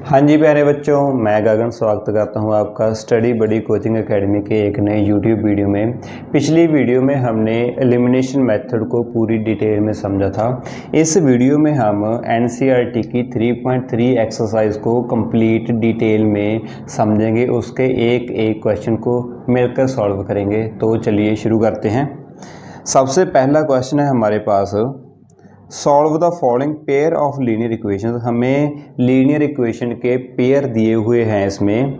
हाँ जी प्यारे बच्चों, मैं गगन स्वागत करता हूँ आपका स्टडी बडी कोचिंग एकेडमी के एक नए यूट्यूब वीडियो में। पिछली वीडियो में हमने एलिमिनेशन मेथड को पूरी डिटेल में समझा था। इस वीडियो में हम एनसीईआरटी की 3.3 एक्सरसाइज को कंप्लीट डिटेल में समझेंगे, उसके एक एक क्वेश्चन को मिलकर सॉल्व करेंगे। तो चलिए शुरू करते हैं। सबसे पहला क्वेश्चन है हमारे पास, solve the following pair of linear equation. हमें लीनियर इक्वेशन के पेयर दिए हुए हैं इसमें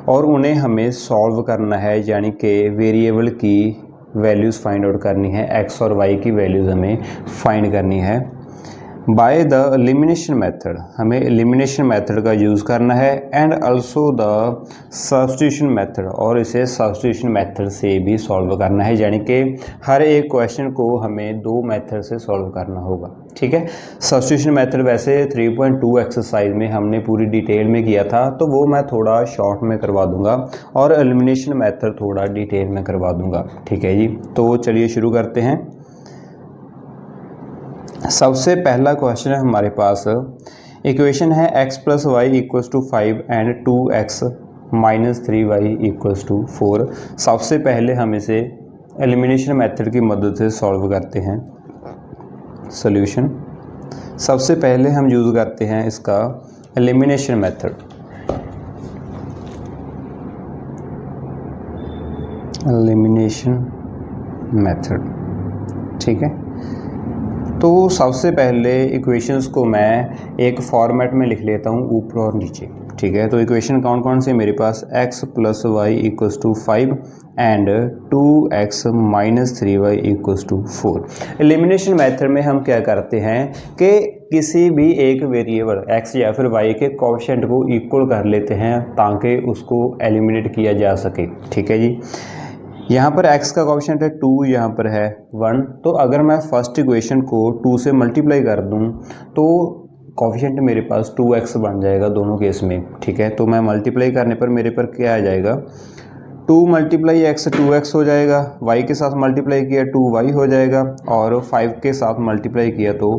और उन्हें हमें सॉल्व करना है, यानी कि वेरिएबल की वैल्यूज़ फाइंड आउट करनी है, एक्स और वाई की वैल्यूज़ हमें फाइंड करनी है बाय द एलिमिनेशन मेथड। हमें एलिमिनेशन मेथड का यूज़ करना है and also the substitution method, और इसे सब्स्टिट्यूशन मेथड से भी सॉल्व करना है, यानी कि हर एक क्वेश्चन को हमें दो मेथड से सॉल्व करना होगा। ठीक है, सब्स्टिट्यूशन मेथड वैसे 3.2 एक्सरसाइज में हमने पूरी डिटेल में किया था, तो वो मैं थोड़ा शॉर्ट में करवा दूंगा और एलिमिनेशन मेथड थोड़ा डिटेल में करवा दूंगा। ठीक है जी, तो चलिए शुरू करते हैं। सबसे पहला क्वेश्चन है हमारे पास, इक्वेशन है x + y = 5 and 2x - 3y = 4। सबसे पहले हम इसे एलिमिनेशन मेथड की मदद से सॉल्व करते हैं। सॉल्यूशन, सबसे पहले हम यूज़ करते हैं इसका एलिमिनेशन मेथड। एलिमिनेशन मेथड, ठीक है। तो सबसे पहले इक्वेशंस को मैं एक फॉर्मेट में लिख लेता हूँ, ऊपर और नीचे। ठीक है, तो इक्वेशन कौन कौन से मेरे पास, x + y = 5 and 2x - 3y = 4। Elimination method में हम क्या करते हैं कि किसी भी एक वेरिएबल x या फिर y के कोएफिशिएंट को इक्वल कर लेते हैं ताकि उसको एलिमिनेट किया जा सके। ठीक है जी, यहाँ पर x का कोएफिशिएंट है 2, यहाँ पर है 1। तो अगर मैं फर्स्ट इक्वेशन को 2 से मल्टीप्लाई कर दूँ तो कोएफिशिएंट मेरे पास 2x बन जाएगा दोनों केस में। ठीक है, तो मैं मल्टीप्लाई करने पर मेरे पर क्या आ जाएगा, 2 × x 2x हो जाएगा, y के साथ मल्टीप्लाई किया 2y हो जाएगा, और 5 के साथ मल्टीप्लाई किया तो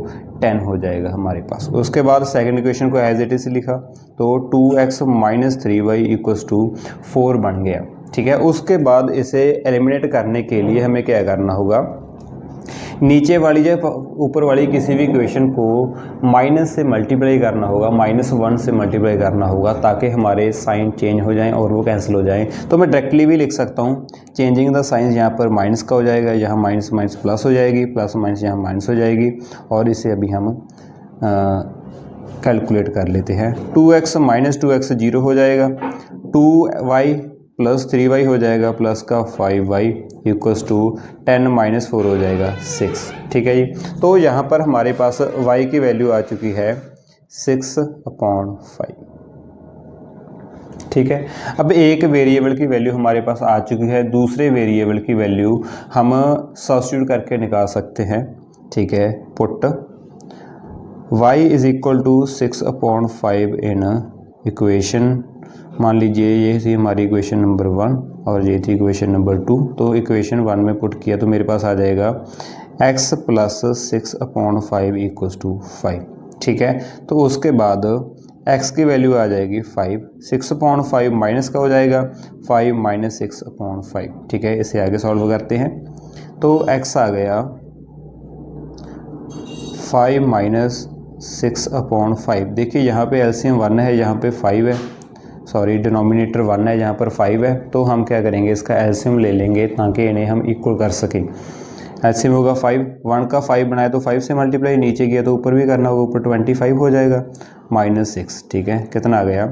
10 हो जाएगा हमारे पास। उसके बाद सेकंड इक्वेशन को एज इट इज लिखा तो 2x - 3y = 4 बन गया। ठीक है, उसके बाद इसे एलिमिनेट करने के लिए हमें क्या करना होगा, नीचे वाली या ऊपर वाली किसी भी इक्वेशन को माइनस से मल्टीप्लाई करना होगा, -1 से मल्टीप्लाई करना होगा, ताकि हमारे साइन चेंज हो जाएं और वो कैंसिल हो जाएं। तो मैं डायरेक्टली भी लिख सकता हूँ, चेंजिंग द साइन, यहाँ पर माइनस का हो जाएगा, यहाँ माइनस माइनस प्लस हो जाएगी, प्लस माइनस यहाँ माइनस हो जाएगी, और इसे अभी हम कैलकुलेट कर लेते हैं। 2x - 2x 0 हो जाएगा, 2y + 3y हो जाएगा, प्लस का 5y = 10 - 4 हो जाएगा 6। ठीक है जी, तो यहाँ पर हमारे पास y की वैल्यू आ चुकी है 6/5। ठीक है, अब एक वेरिएबल की वैल्यू हमारे पास आ चुकी है, दूसरे वेरिएबल की वैल्यू हम सब्स्टिट्यूट करके निकाल सकते हैं। ठीक है, पुट y = 6/5 इन इक्वेशन, मान लीजिए ये थी हमारी इक्वेशन नंबर 1 और ये थी इक्वेशन नंबर 2। तो इक्वेशन 1 में पुट किया तो मेरे पास आ जाएगा x + 6/5 = 5। ठीक है, तो उसके बाद x की वैल्यू आ जाएगी 5, 6/5 माइनस का हो जाएगा 5 - 6/5। ठीक है, इसे आगे सॉल्व करते हैं तो x आ गया 5 - 6/5। देखिए यहाँ पे एलसीएम 1 है, यहाँ पे 5 है, सॉरी डिनोमिनेटर 1 है, यहाँ पर 5 है। तो हम क्या करेंगे, इसका एलसीएम ले लेंगे ताकि इन्हें हम इक्वल कर सकें। एलसीएम होगा 5, 1 का 5 बनाया तो 5 से मल्टीप्लाई, नीचे किया तो ऊपर भी करना होगा, ऊपर 25 हो जाएगा -6। ठीक है, कितना आ गया,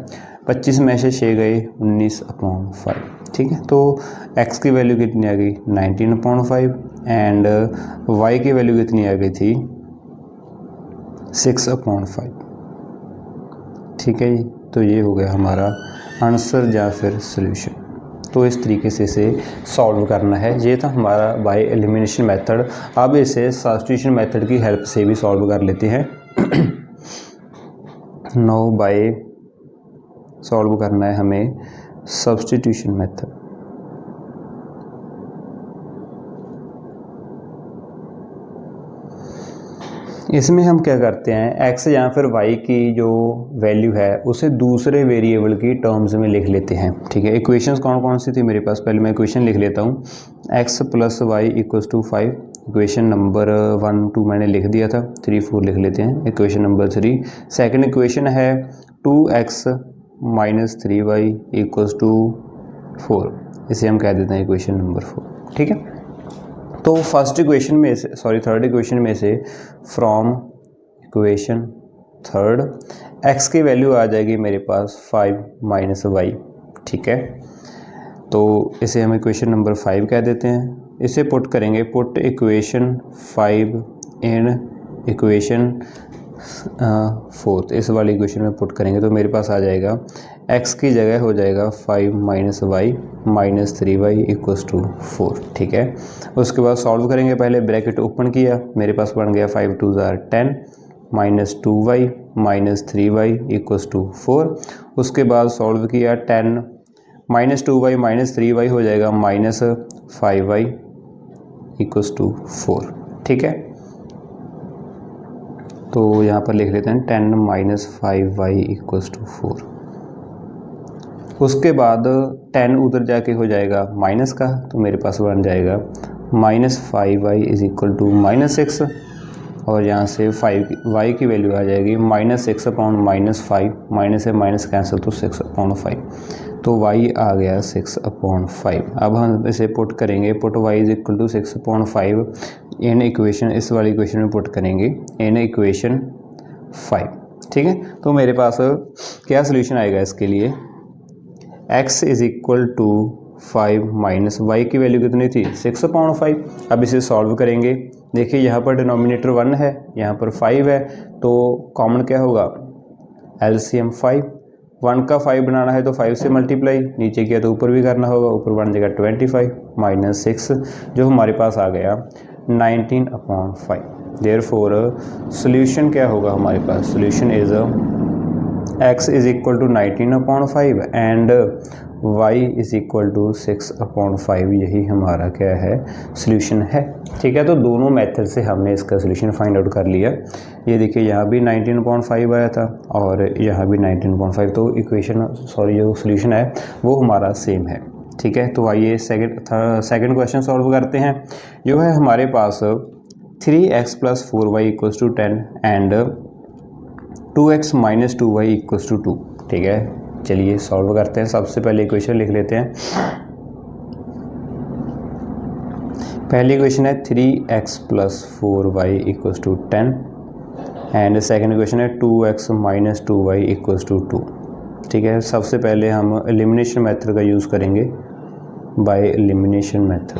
25 में से 6 गए 19/5। ठीक है, तो x की वैल्यू कितनी आ गई 19/5 एंड y की वैल्यू कितनी आ गई थी 6/5। ठीक है जी, तो ये हो गया हमारा आंसर या फिर सॉल्यूशन। तो इस तरीके से इसे सॉल्व करना है। ये था हमारा बाय एलिमिनेशन मेथड। अब इसे सब्स्टिट्यूशन मेथड की हेल्प से भी सॉल्व कर लेते हैं। नो बाय सॉल्व करना है हमें सब्स्टिट्यूशन मेथड। इसमें हम क्या करते हैं, x या फिर y की जो वैल्यू है उसे दूसरे वेरिएबल की टर्म्स में लिख लेते हैं। ठीक है, इक्वेशंस कौन कौन सी थी मेरे पास, पहले मैं इक्वेशन लिख लेता हूँ। x + y = 5, इक्वेशन नंबर 1 2 मैंने लिख दिया था, 3 4 लिख लेते हैं। इक्वेशन नंबर 3, सेकंड इक्वेशन है 2x - 3y = 4, इसे हम कह देते हैं इक्वेशन नंबर 4। ठीक है, तो फर्स्ट इक्वेशन में से थर्ड इक्वेशन में से फ्रॉम इक्वेशन थर्ड x की वैल्यू आ जाएगी मेरे पास 5 - y। ठीक है, तो इसे हम इक्वेशन नंबर 5 कह देते हैं। इसे पुट करेंगे, पुट इक्वेशन 5 इन इक्वेशन 4, इस वाली इक्वेशन में पुट करेंगे तो मेरे पास आ जाएगा x की जगह हो जाएगा 5 - y - 3y = 4। ठीक है, उसके बाद सॉल्व करेंगे, पहले ब्रैकेट ओपन किया, मेरे पास बन गया 5 2 10 -2y - 3y = 4। उसके बाद सॉल्व किया, 10 -2y - 3y हो जाएगा -5y = 4। ठीक है, तो यहाँ पर लिख लेते हैं 10 - 5y = 4। उसके बाद 10 उधर जाके हो जाएगा माइनस का, तो मेरे पास बन जाएगा -5y = -6, और यहाँ से 5y की वैल्यू आ जाएगी -6/-5, माइनस है माइनस कैंसिल तो 6/5, तो y आ गया 6/5। अब हम इसे पुट करेंगे, पुट y = 6/5 इन इक्वेशन, इस वाली इक्वेशन में पुट करेंगे इन इक्वेशन 5। ठीक है, तो मेरे पास क्या सोल्यूशन आएगा इसके लिए, x = 5 - y की वैल्यू कितनी थी 6/5। अब इसे सॉल्व करेंगे, देखिए यहाँ पर डिनोमिनेटर 1 है, यहाँ पर 5 है, तो कॉमन क्या होगा, एलसीएम 5। 1 का 5 बनाना है तो 5 से मल्टीप्लाई, नीचे किया तो ऊपर भी करना होगा, ऊपर बन जाएगा 25 - 6, जो हमारे पास आ गया 19/5। देयरफॉर सोल्यूशन क्या होगा हमारे पास, solution is x = 19/5 and y = 6/5, यही हमारा क्या है सोल्यूशन है। ठीक है, तो दोनों मेथड से हमने इसका सोल्यूशन फाइंड आउट कर लिया। ये देखिए यहाँ भी 19/5 आया था और यहाँ भी 19/5, तो इक्वेशन जो सोल्यूशन है वो हमारा सेम है। ठीक है, तो आइए सेकंड क्वेश्चन सॉल्व करते हैं। जो है हमारे पास 3x + 4y = 10 and 2x - 2y = 2। ठीक है, चलिए सॉल्व करते हैं। सबसे पहले इक्वेशन लिख लेते हैं। पहली इक्वेशन है 3x + 4y = 10 and second equation है 2x - 2y = 2। ठीक है, सबसे पहले हम एलिमिनेशन मेथड का यूज़ करेंगे, बाय एलिमिनेशन मेथड।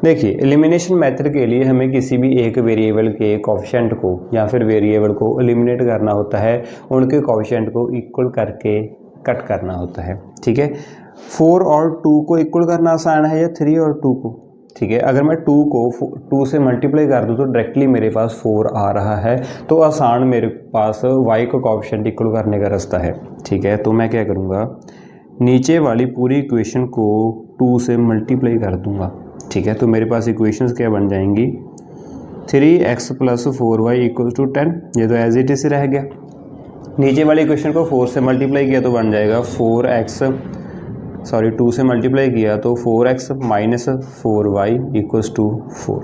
देखिए, एलिमिनेशन मेथड के लिए हमें किसी भी एक वेरिएबल के कोएफिशिएंट को या फिर वेरिएबल को एलिमिनेट करना होता है, उनके कोएफिशिएंट को इक्वल करके कट करना होता है। ठीक है, 4 और 2 को इक्वल करना आसान है या 3 और 2 को। ठीक है, अगर मैं 2 को 2 से मल्टीप्लाई कर दूँ तो डायरेक्टली मेरे पास 4 आ रहा है, तो आसान मेरे पास y को कोएफिशिएंट इक्वल करने का रास्ता है। ठीक है, तो मैं क्या करूँगा, नीचे वाली पूरी इक्वेशन को 2 से मल्टीप्लाई कर दूँगा। ठीक है, तो मेरे पास इक्वेशंस क्या बन जाएंगी, 3x + 4y = 10, ये तो एज इट इज रह गया। नीचे वाली इक्वेशन को 4 से मल्टीप्लाई किया तो बन जाएगा 2 से मल्टीप्लाई किया तो 4x - 4y = 4।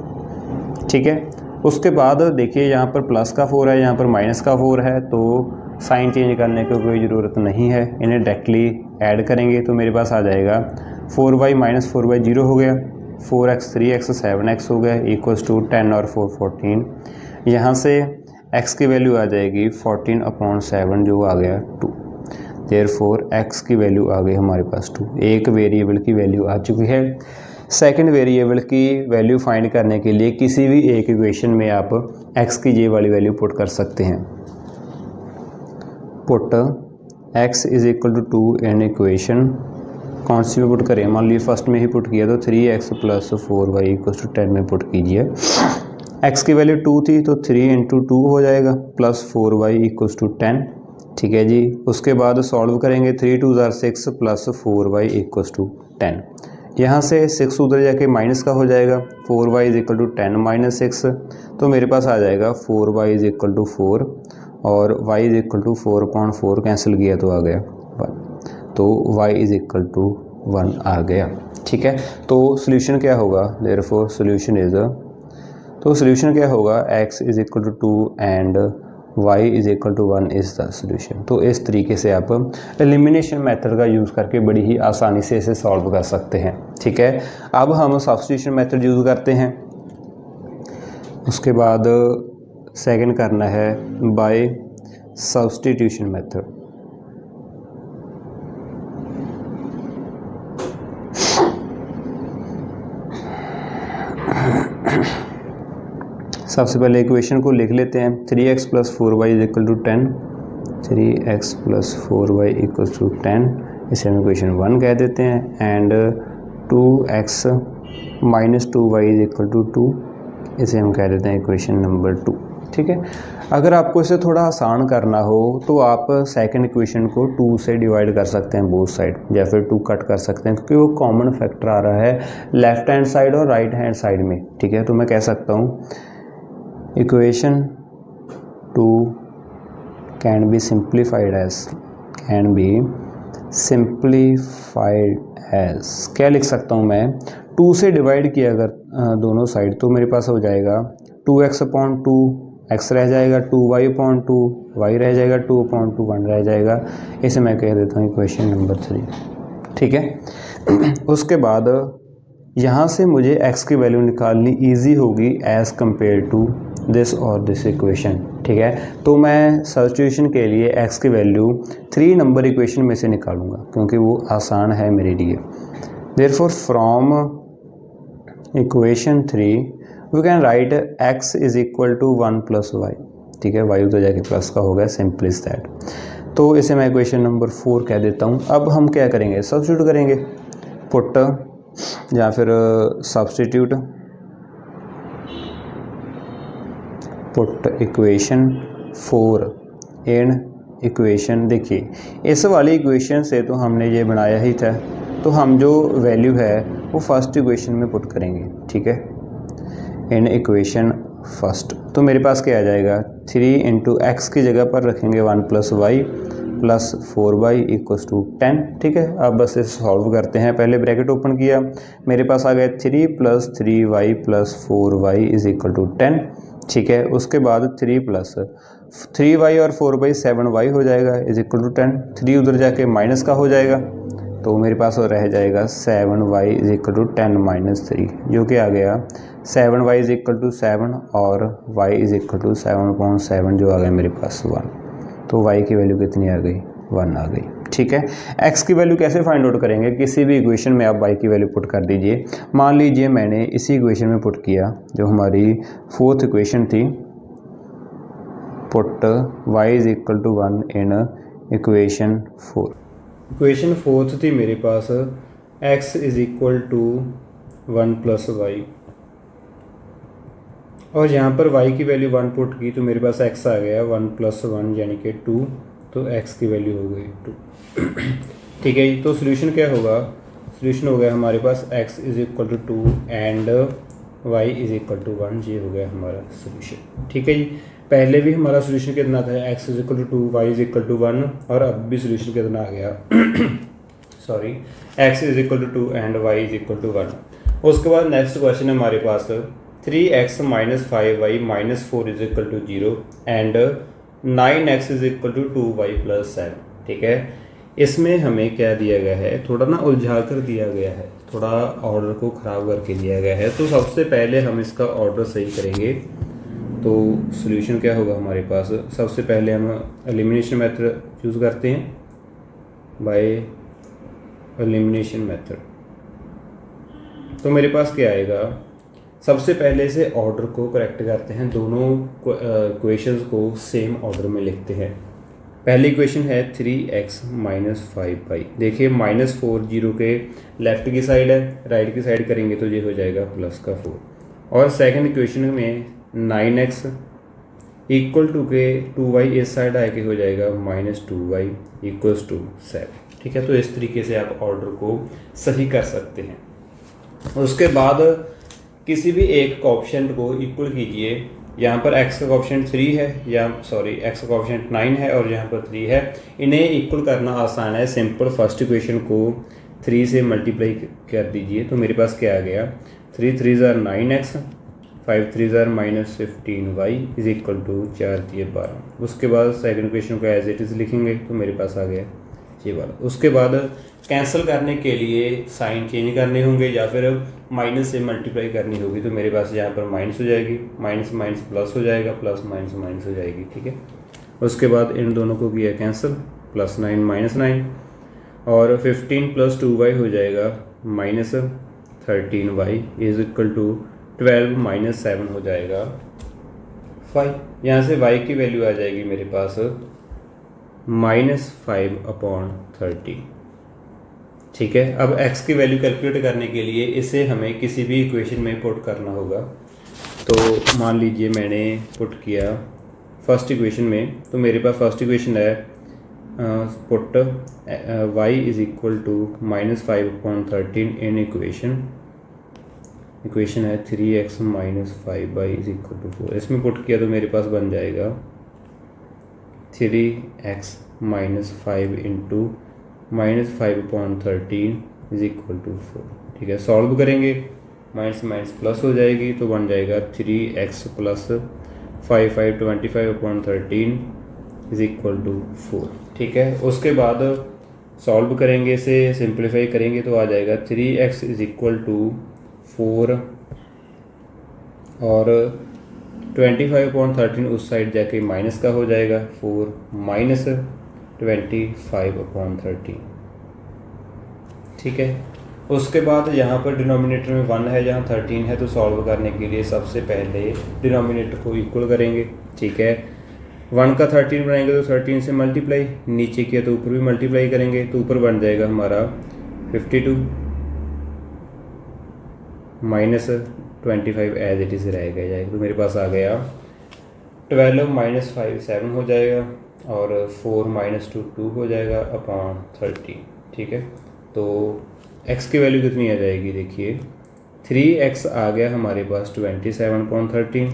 ठीक है, उसके बाद देखिए यहाँ पर प्लस का 4 है, यहाँ पर माइनस का 4 है, तो साइन चेंज करने की कोई ज़रूरत नहीं है, इन्हें डायरेक्टली ऐड करेंगे तो मेरे पास आ जाएगा 4y - 4y 0 हो गया, 4x 3x 7x हो गया = 10 और 4 14। यहाँ से x की वैल्यू आ जाएगी 14/7 जो आ गया 2। देयरफॉर x की वैल्यू आ गई हमारे पास 2। एक वेरिएबल की वैल्यू आ चुकी है। सेकंड वेरिएबल की वैल्यू फाइंड करने के लिए किसी भी एक इक्वेशन में आप x की ये वाली वैल्यू पुट कर सकते हैं। पुट x = 2 इन इक्वेशन, कौन सी में पुट करें, मान लीजिए फर्स्ट में ही पुट किया तो 3x + 4y = 10 में पुट कीजिए। x की वैल्यू 2 थी तो 3 × 2 हो जाएगा, +4y = 10 ठीक है जी। उसके बाद सॉल्व करेंगे 3 2 ज़ार 6 प्लस 4y इक्वल्स टू 10। यहाँ से 6 उधर जाके माइनस का हो जाएगा, 4y is equal to 10 minus 6, तो मेरे पास आ जाएगा 4y इज इक्वल टू 4 और y is equal to 4/4 cancel किया तो आ गया 1, तो y इज इक्वल टू 1 आ गया। ठीक है, तो सोल्यूशन क्या होगा, देयरफॉर सोल्यूशन इज, तो सोल्यूशन क्या होगा, x is equal to 2 and y is equal to 1 is the solution. तो इस तरीके से आप एलिमिनेशन मेथड का यूज़ करके बड़ी ही आसानी से इसे सॉल्व कर सकते हैं। ठीक है, अब हम सब्स्टिट्यूशन मेथड यूज़ करते हैं। उसके बाद सेकंड करना है बाय सब्स्टिट्यूशन मेथड। सबसे पहले इक्वेशन को लिख लेते हैं, 3x plus 4y is equal to 10, 3x plus 4y equal to 10, इसे हम इक्वेशन 1 कह देते हैं। And 2x minus 2y is equal to 2, इसे हम कह देते हैं इक्वेशन नंबर 2। ठीक है, अगर आपको इसे थोड़ा आसान करना हो तो आप सेकंड इक्वेशन को 2 से डिवाइड कर सकते हैं बोथ साइड, या फिर 2 कट कर सकते हैं, क्योंकि वो कॉमन फैक्टर आ रहा है लेफ्ट हैंड साइड और राइट हैंड साइड में। ठीक है, तो मैं कह सकता हूँ equation 2 can be simplified as, क्या लिख सकता हूँ मैं, 2 से डिवाइड किया अगर दोनों साइड, तो मेरे पास हो जाएगा 2x/2, x रह जाएगा, 2y/2, y रह जाएगा, 2/2 1 रह जाएगा। इसे मैं कह देता हूँ इक्वेशन नंबर 3। ठीक है, उसके बाद यहाँ से मुझे x की वैल्यू निकालनी ईजी होगी एज़ कम्पेयर टू दिस और दिस इक्वेशन। ठीक है, तो मैं सब्स्टिट्यूशन के लिए x की वैल्यू 3 नंबर इक्वेशन में से निकालूंगा, क्योंकि वो आसान है मेरे लिए। Therefore from equation 3 we can write x is equal to 1 plus y. ठीक है, y उधर जाके प्लस का हो गया, सिंपल इज दैट। तो इसे मैं इक्वेशन नंबर 4 कह देता हूँ। अब हम क्या करेंगे, सब्स्टिट्यूट करेंगे, पुट या फिर substitute, put equation 4 in equation. देखिए, इस वाली इक्वेशन से तो हमने ये बनाया ही था, तो हम जो वैल्यू है वो फर्स्ट इक्वेशन में पुट करेंगे। ठीक है, इन इक्वेशन फर्स्ट, तो मेरे पास क्या आ जाएगा, 3 इंटू एक्स की जगह पर रखेंगे 1 plus y plus 4y equals to 10। ठीक है, अब बस इसे सॉल्व करते हैं। पहले ब्रैकेट ओपन किया, मेरे पास आ गया 3 plus 3y plus 4y is equal to 10। ठीक है, उसके बाद 3 प्लस 3y और 4y 7y हो जाएगा इज इक्वल टू 10। 3 उधर जाके माइनस का हो जाएगा, तो मेरे पास रह जाएगा 7y is equal to 10 minus 3, जो कि आ गया 7y इज इक्वल टू 7 और y इज इक्वल टू 7/7, जो आ गया मेरे पास 1। तो y की वैल्यू कितनी आ गई, 1 आ गई। ठीक है, x की वैल्यू कैसे फाइंड आउट करेंगे, किसी भी इक्वेशन में आप y की वैल्यू पुट कर दीजिए। मान लीजिए मैंने इसी इक्वेशन में पुट किया, जो हमारी 4th इक्वेशन थी, put y is equal to 1 in equation 4। Equation 4th थी मेरे पास x is equal to 1 plus y, और यहाँ पर y की वैल्यू 1 पुट की तो मेरे पास x आ गया 1 प्लस 1 यानी कि 2, तो x की वैल्यू हो गई 2। ठीक है जी, तो सोल्यूशन क्या होगा, सोल्यूशन हो गया हमारे पास x is equal to 2 and y is equal to 1, ये हो गया हमारा सोल्यूशन। ठीक है जी, पहले भी हमारा सोल्यूशन कितना था, x is equal to 2, y is equal to 1, और अब भी सोल्यूशन कितना आ गया sorry, x is equal to 2 and y is equal to 1। उसके बाद नेक्स्ट क्वेश्चन है हमारे पास 3x minus 5y minus 4 is equal to 0 and 9x is equal to 2y plus 7। ठीक है, इसमें हमें क्या दिया गया है, थोड़ा ना उलझा कर दिया गया है, थोड़ा ऑर्डर को ख़राब करके दिया गया है। तो सबसे पहले हम इसका ऑर्डर सही करेंगे। तो सॉल्यूशन क्या होगा हमारे पास, सबसे पहले हम एलिमिनेशन मेथड यूज़ करते हैं, बाय एलिमिनेशन मेथड। तो मेरे पास क्या आएगा, सबसे पहले से ऑर्डर को करेक्ट करते हैं, दोनों इक्वेशंस को सेम ऑर्डर में लिखते हैं। पहली इक्वेशन है 3x माइनस 5y। देखिए -4 जीरो के लेफ्ट की साइड है, राइट की साइड करेंगे तो ये हो जाएगा प्लस का 4। और सेकंड इक्वेशन में 9x इक्वल टू के 2y इस साइड आके हो जाएगा -2y इक्वल्स टू 7। ठीक है, तो इस तरीके से आप ऑर्डर को सही कर सकते हैं। उसके बाद किसी भी एक कोएफिशिएंट को इक्वल कीजिए। यहाँ पर x का कोएफिशिएंट 3 है, या सॉरी x का कोएफिशिएंट 9 है और यहाँ पर 3 है। इन्हें इक्वल करना आसान है, सिंपल फर्स्ट इक्वेशन को 3 से मल्टीप्लाई कर दीजिए। तो मेरे पास क्या आ गया, 3 3 ज़ार 9x, 5 3 ज़ार -15y इज इक्वल टू 4 3 12। उसके बाद सेकंड इक्वेशन को एज इट इज़ लिखेंगे तो मेरे पास आ गया ये वाला। उसके बाद कैंसिल करने के लिए साइन चेंज करने होंगे या फिर माइनस से मल्टीप्लाई करनी होगी। तो मेरे पास यहाँ पर माइनस हो जाएगी, माइनस माइनस प्लस हो जाएगा, प्लस माइनस माइनस हो जाएगी। ठीक है, उसके बाद इन दोनों को किया कैंसिल, +9 -9 और 15 + 2y हो जाएगा -13y इज इक्वल टू 12 - 7 हो जाएगा 5। यहाँ से y की वैल्यू आ जाएगी मेरे पास -5/30। ठीक है, अब x की वैल्यू कैलकुलेट करने के लिए इसे हमें किसी भी इक्वेशन में पुट करना होगा। तो मान लीजिए मैंने पुट किया फर्स्ट इक्वेशन में, तो मेरे पास फर्स्ट इक्वेशन है put y is equal to -5/13 in equation है 3x - 5y is equal to 4। इसमें पुट किया तो मेरे पास बन जाएगा 3x - 5 into -5/13 is equal to 4। ठीक है, सॉल्व करेंगे, माइनस माइनस प्लस हो जाएगी तो बन जाएगा 3x + 5 25/13 इज इक्वल टू 4। ठीक है, उसके बाद सॉल्व करेंगे, इसे सिंप्लीफाई करेंगे तो आ जाएगा 3x इज इक्वल टू 4 और 25/13 उस साइड जाके माइनस का हो जाएगा 4 - 25/13। ठीक है, उसके बाद यहाँ पर डिनोमिनेटर में 1 है, यहाँ 13 है, तो सॉल्व करने के लिए सबसे पहले डिनोमिनेटर को इक्वल करेंगे। ठीक है, 1 का 13 बनाएंगे तो 13 से मल्टीप्लाई, नीचे किया तो ऊपर भी मल्टीप्लाई करेंगे तो ऊपर बन जाएगा हमारा 52 -25 एज इट इज़ रह गया। तो मेरे पास आ गया 12 - 5 7 हो जाएगा और 4 - 2 2 हो जाएगा अपॉन 30। ठीक है, तो x की वैल्यू कितनी आ जाएगी, देखिए 3x आ गया हमारे पास 27/13,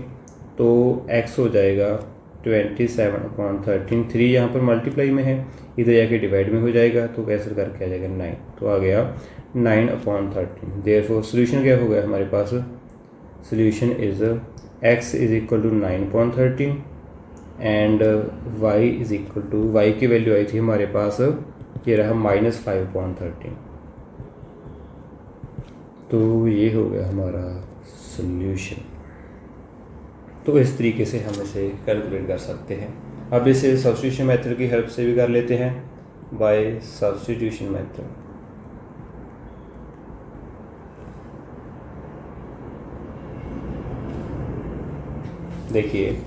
तो x हो जाएगा 27/13। 3 यहाँ पर मल्टीप्लाई में है, इधर जाके डिवाइड में हो जाएगा तो कैंसिल करके आ जाएगा 9, तो आ गया 9/13। देयरफॉर सोल्यूशन क्या हो गया हमारे पास, solution is x is equal to 9/13 and y is equal to, y की वैल्यू आई थी हमारे पास ये रहा -5/13। तो ये हो गया हमारा सोल्यूशन। तो इस तरीके से हम इसे कैलकुलेट कर सकते हैं। अब इसे सब्स्टिट्यूशन मेथड की हेल्प से भी कर लेते हैं, बाय सब्स्टिट्यूशन मेथड। देखिए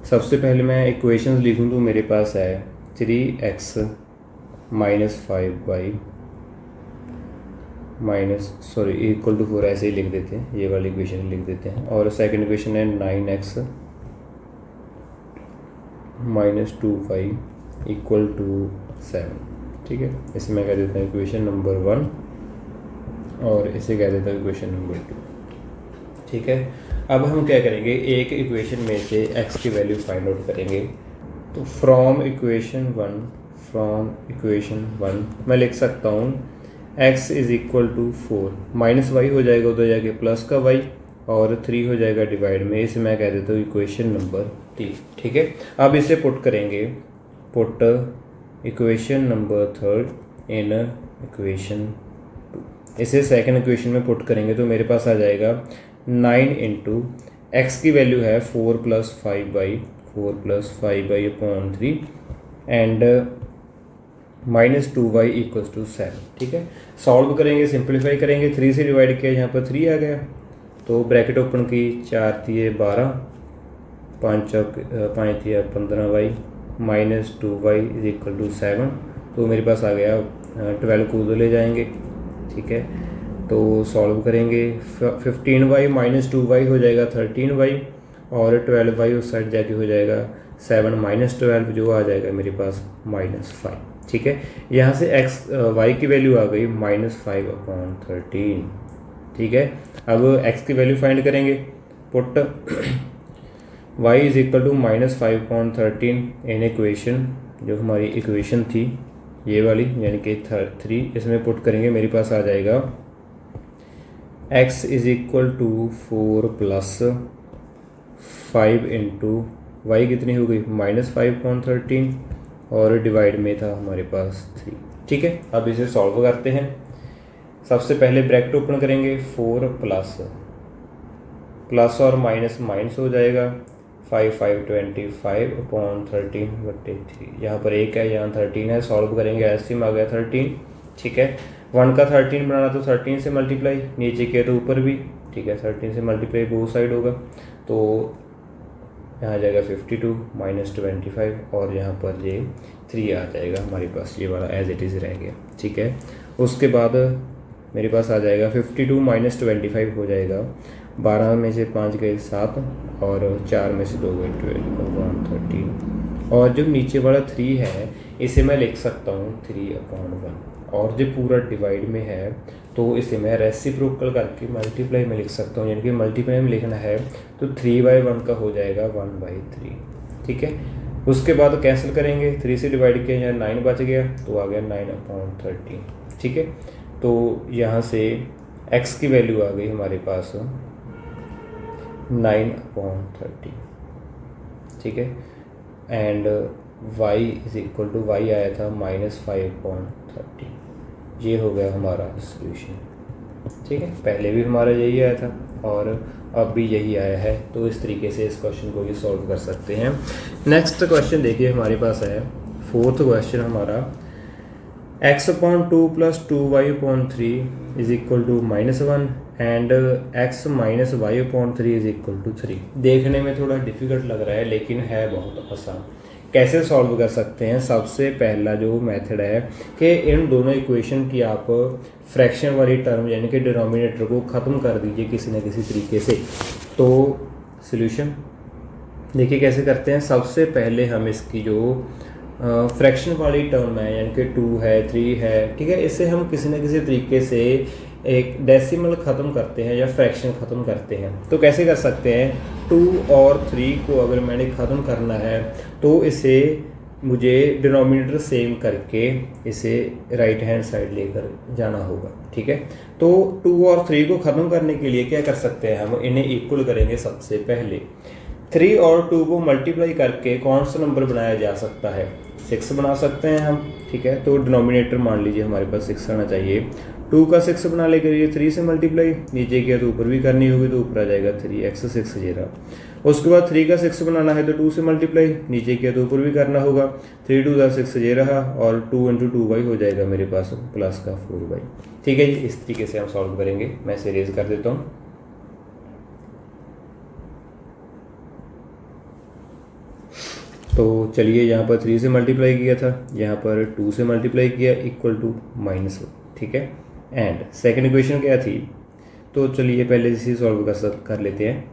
सबसे पहले मैं इक्वेशंस लिखूं तो मेरे पास है 3x - 5y इक्वल टू 4, ऐसे ही लिख देते हैं, ये वाली इक्वेशन लिख देते हैं। और सेकंड इक्वेशन है 9x - 2y इक्वल टू 7। ठीक है, इसे मैं कह देता हूँ इक्वेशन नंबर 1 और इसे कह देता हूँ इक्वेशन नंबर 2। ठीक है, अब हम क्या करेंगे, एक इक्वेशन में से x की वैल्यू फाइंड आउट करेंगे। तो फ्रॉम इक्वेशन 1 मैं लिख सकता हूँ x is equal to 4 -y हो जाएगा उधर जाके प्लस का y और 3 हो जाएगा डिवाइड में, इसे मैं कह देता हूँ इक्वेशन नंबर 3। ठीक है, अब इसे पुट करेंगे, put equation number 3 in equation 2, इसे सेकंड इक्वेशन में पुट करेंगे तो मेरे पास आ जाएगा 9 इंटू एक्स की वैल्यू है 4 + 5y/3 एंड -2y = 7। ठीक है, सॉल्व करेंगे, सिंप्लीफाई करेंगे, 3 से डिवाइड किया, यहाँ पर 3 आ गया तो ब्रैकेट ओपन की, 4 × 12 5 × 15y -2y = 7। तो मेरे पास आ गया 12 को उधर ले जाएंगे। ठीक है, तो सॉल्व करेंगे, 15y - 2y हो जाएगा 13y और 12y उस साइड जाके हो जाएगा 7 माइनस 12 जो आ जाएगा मेरे पास -5। ठीक है, यहाँ से y की वैल्यू आ गई -5/13। ठीक है, अब x की वैल्यू फाइंड करेंगे। Put y is equal to -5/13 in equation, जो हमारी इक्वेशन थी ये वाली यानी कि 3, इसमें पुट करेंगे मेरे पास आ जाएगा x is equal to 4 + 5 into y कितनी हो गई -5/13 और डिवाइड में था हमारे पास 3। ठीक है, अब इसे सॉल्व करते हैं। सबसे पहले ब्रैकेट ओपन करेंगे, 4 प्लस और माइनस माइनस हो जाएगा 5/13 यहाँ पर 1 है, यहाँ 13 है, सॉल्व करेंगे एलसीएम आ गया 13। ठीक है, 1 का 13 बनाना तो 13 से मल्टीप्लाई, नीचे के तो ऊपर भी। ठीक है, 13 से मल्टीप्लाई बोथ साइड होगा तो यहाँ आ जाएगा 52 -25 और यहाँ पर ये 3 आ जाएगा हमारे पास, ये वाला एज इट इज़ रह गया। ठीक है, उसके बाद मेरे पास आ जाएगा 52 - 25 हो जाएगा 12 में से 5 गए 7 और 4 में से 2 गए 12 13 और जो नीचे वाला 3 है इसे मैं लिख सकता हूँ 3/1 और जो पूरा डिवाइड में है तो इसे मैं रेसिप्रोकल करके मल्टीप्लाई में लिख सकता हूँ, यानी कि मल्टीप्लाई में लिखना है तो 3/1 का हो जाएगा 1/3। ठीक है, उसके बाद कैंसिल करेंगे, 3 से डिवाइड किया यहाँ 9 बच गया तो आ गया 9/13। ठीक है, तो यहाँ से x की वैल्यू आ गई हमारे पास 9/13। ठीक है, and y is equal to y आया था -5/13। ये हो गया हमारा सॉल्यूशन। ठीक है, पहले भी हमारा यही आया था और अब भी यही आया है, तो इस तरीके से इस क्वेश्चन को भी सॉल्व कर सकते हैं। नेक्स्ट क्वेश्चन देखिए हमारे पास है, 4th क्वेश्चन हमारा x/2 + 2y/3 is equal to -1 and x - y/3 is equal to 3। देखने में थोड़ा डिफिकल्ट लग रहा है लेकिन है बहुत आसान। कैसे सॉल्व कर सकते हैं? सबसे पहला जो मेथड है कि इन दोनों इक्वेशन की आप फ्रैक्शन वाली टर्म यानी कि डिनोमिनेटर को ख़त्म कर दीजिए किसी न किसी तरीके से। तो सॉल्यूशन देखिए कैसे करते हैं। सबसे पहले हम इसकी जो फ्रैक्शन वाली टर्म है यानी कि 2 है 3 है, ठीक है, इससे हम किसी न किसी तरीके से एक डेसिमल ख़त्म करते हैं या फ्रैक्शन ख़त्म करते हैं। तो कैसे कर सकते हैं? 2 और 3 को अगर मैंने ख़त्म करना है तो इसे मुझे डिनोमिनेटर सेम करके इसे राइट हैंड साइड लेकर जाना होगा। ठीक है, तो 2 और 3 को ख़त्म करने के लिए क्या कर सकते हैं? हम इन्हें इक्वल करेंगे। सबसे पहले 3 और 2 को मल्टीप्लाई करके कौन सा नंबर बनाया जा सकता है? 6 बना सकते हैं हम। ठीक है, तो डिनोमिनेटर मान लीजिए हमारे पास 6 आना चाहिए। 2 का 6 बना ले करिए 3 से मल्टीप्लाई, नीचे किया तो ऊपर भी करनी होगी तो ऊपर आ जाएगा 3x 6 ये रहा। उसके बाद 3 का 6 बनाना है तो 2 से मल्टीप्लाई, नीचे किया तो ऊपर भी करना होगा। 3 2 6 ये रहा और 2 × 2y हो जाएगा मेरे पास प्लस का 4y। ठीक है जी, इस तरीके से हम सॉल्व करेंगे। मैं इसे रेज कर देता हूँ। तो चलिए, यहाँ पर 3 से मल्टीप्लाई किया था, यहाँ पर 2 से मल्टीप्लाई किया इक्वल टू -1। ठीक है, एंड सेकंड इक्वेशन क्या थी? तो चलिए पहले इसे सॉल्व कर लेते हैं।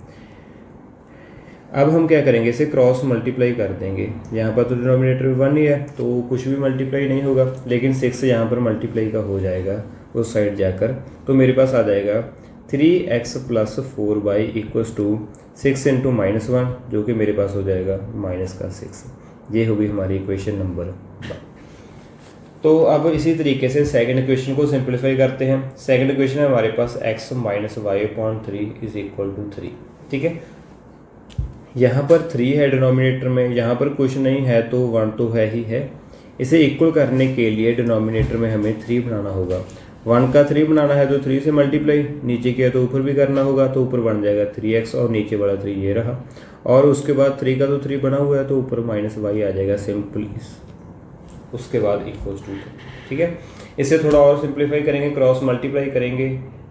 अब हम क्या करेंगे? इसे क्रॉस मल्टीप्लाई कर देंगे। यहाँ पर तो डिनोमिनेटर 1 ही है तो कुछ भी मल्टीप्लाई नहीं होगा, लेकिन 6 यहाँ पर मल्टीप्लाई का हो जाएगा उस साइड जाकर। तो मेरे पास आ जाएगा 3x + 4y = 6 × -1 जो कि मेरे पास हो जाएगा -6। ये होगी हमारी इक्वेशन नंबर 1। तो अब इसी तरीके से सेकंड इक्वेशन को सिंपलीफाई करते हैं। सेकंड इक्वेशन है हमारे पास x - y/3 is equal to 3। ठीक है, यहाँ पर 3 है डिनोमिनेटर में, यहाँ पर कुछ नहीं है तो 1 तो है ही है। इसे इक्वल करने के लिए डिनोमिनेटर में हमें 3 बनाना होगा। 1 का 3 बनाना है तो 3 से मल्टीप्लाई, नीचे किया तो ऊपर भी करना होगा तो ऊपर बन जाएगा 3x और नीचे वाला 3 ये रहा। और उसके बाद 3 का तो 3 बना हुआ है तो ऊपर -y आ जाएगा सिंपली। उसके बाद इक्वल्स टू। ठीक है, इसे थोड़ा और सिंप्लीफाई करेंगे, क्रॉस मल्टीप्लाई करेंगे।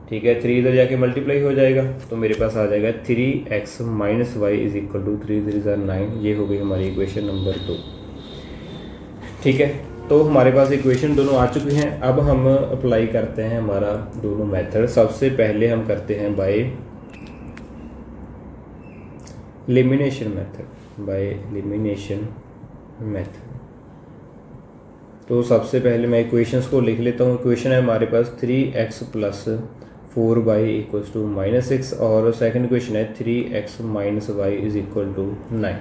ठीक है, 3 इधर जाके मल्टीप्लाई हो जाएगा तो मेरे पास आ जाएगा 3x - y = 3 3 9। ये हो गई हमारी इक्वेशन नंबर 2। ठीक है, तो हमारे पास इक्वेशन दोनों आ चुकी हैं। अब हम अप्लाई करते हैं हमारा दोनों मेथड। सबसे पहले हम करते हैं by elimination method, by elimination method. तो सबसे पहले मैं इक्वेशंस को लिख लेता हूँ। इक्वेशन है हमारे पास 3x plus 4y equals to -6 और सेकंड इक्वेशन है 3x minus y is equal to 9।